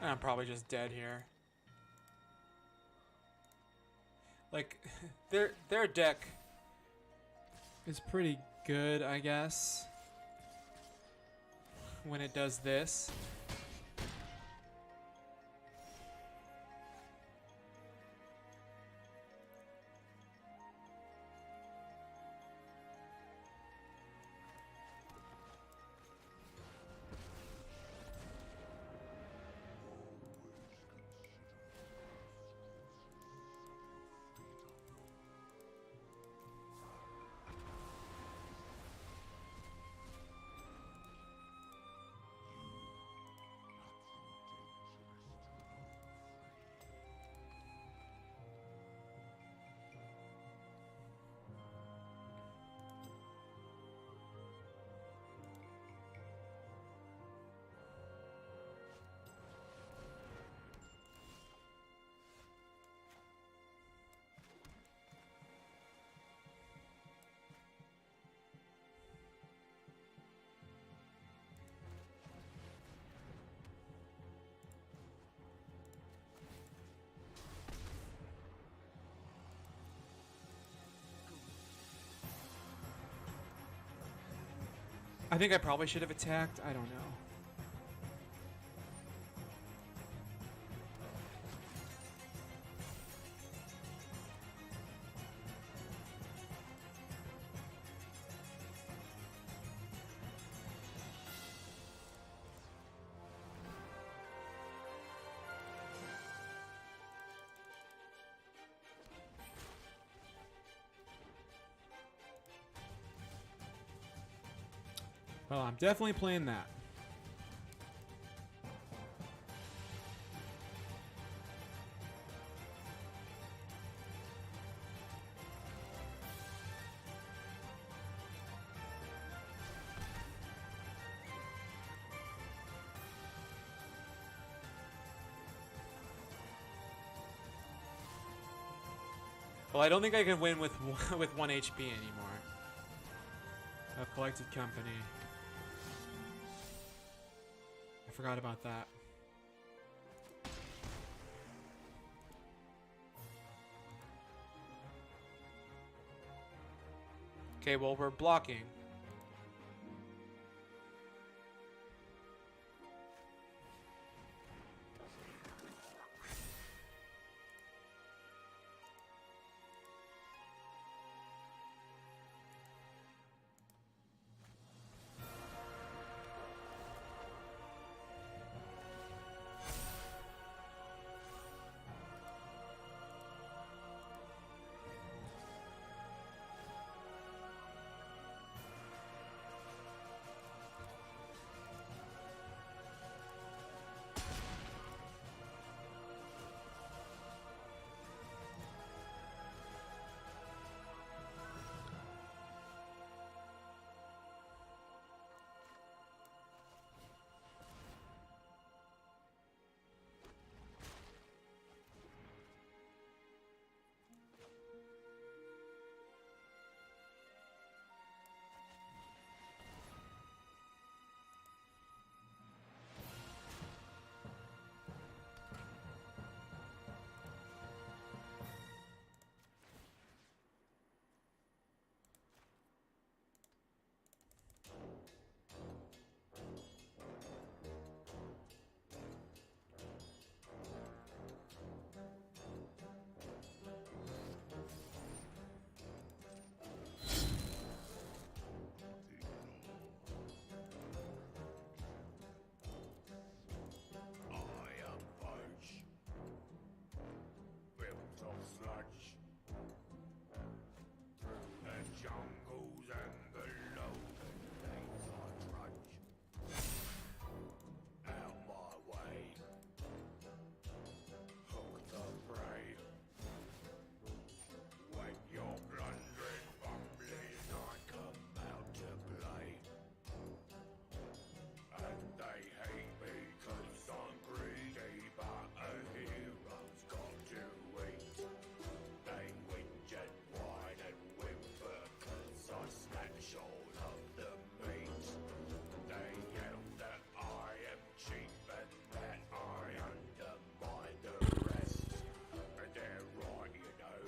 And I'm probably just dead here. Like, their deck is pretty good, I guess, when it does this. I think I probably should have attacked. I don't know. Well, I'm definitely playing that. Well, I don't think I can win with 1 HP anymore. A collected company. I forgot about that. Okay, well, we're blocking.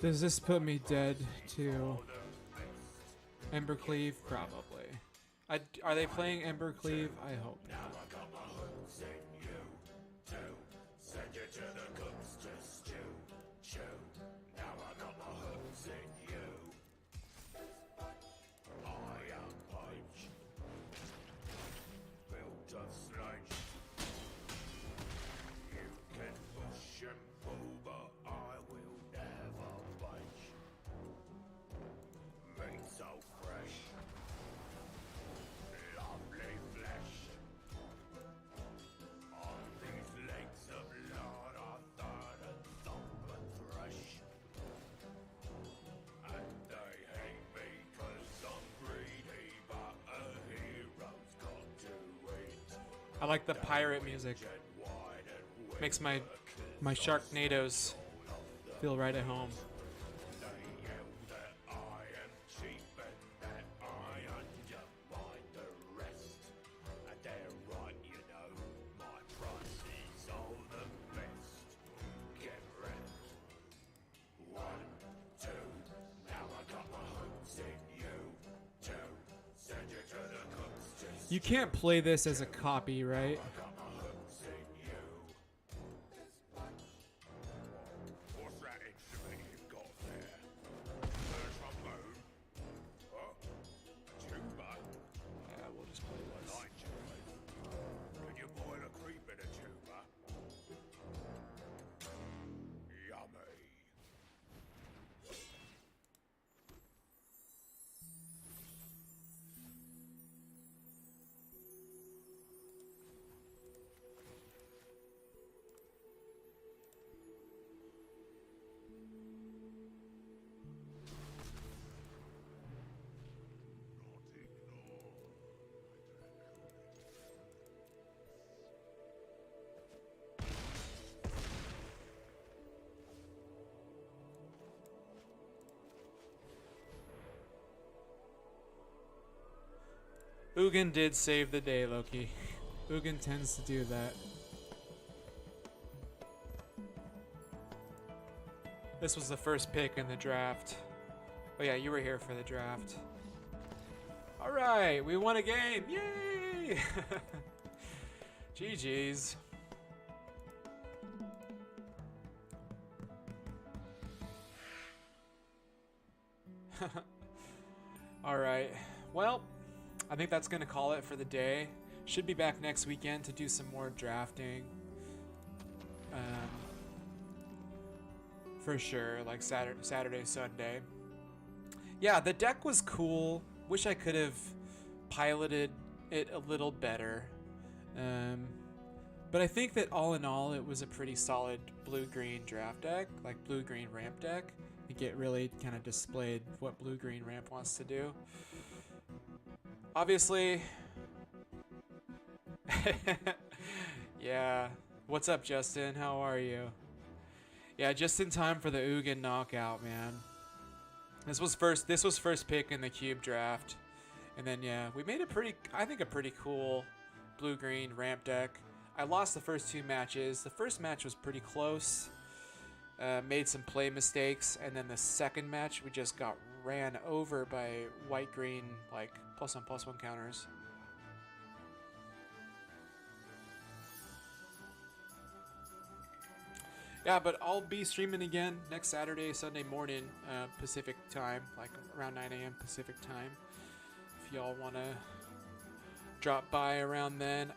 Does this put me dead to Embercleave? Probably. Are they playing Embercleave? I hope not. I like the pirate music. Makes my Sharknadoes feel right at home. You can't play this as a copy, right? Ugin did save the day, Loki. Ugin tends to do that. This was the first pick in the draft. Oh yeah, you were here for the draft. Alright, we won a game! Yay! GG's. Alright, well, I think that's going to call it for the day. Should be back next weekend to do some more drafting. For sure, like Saturday, Sunday. Yeah, the deck was cool. Wish I could have piloted it a little better. But I think that all in all, it was a pretty solid blue-green draft deck, like blue-green ramp deck. I think it really kind of displayed what blue-green ramp wants to do. Obviously, yeah. What's up, Justin? How are you? Yeah, just in time for the Ugin knockout, man. This was first pick in the cube draft, and then yeah, we made a pretty cool blue-green ramp deck. I lost the first two matches. The first match was pretty close. Made some play mistakes, and then the second match we just got ran over by white-green like +1/+1 counters. Yeah, but I'll be streaming again next Saturday, Sunday morning, Pacific time, like around 9 a.m. Pacific time. If y'all want to drop by around then.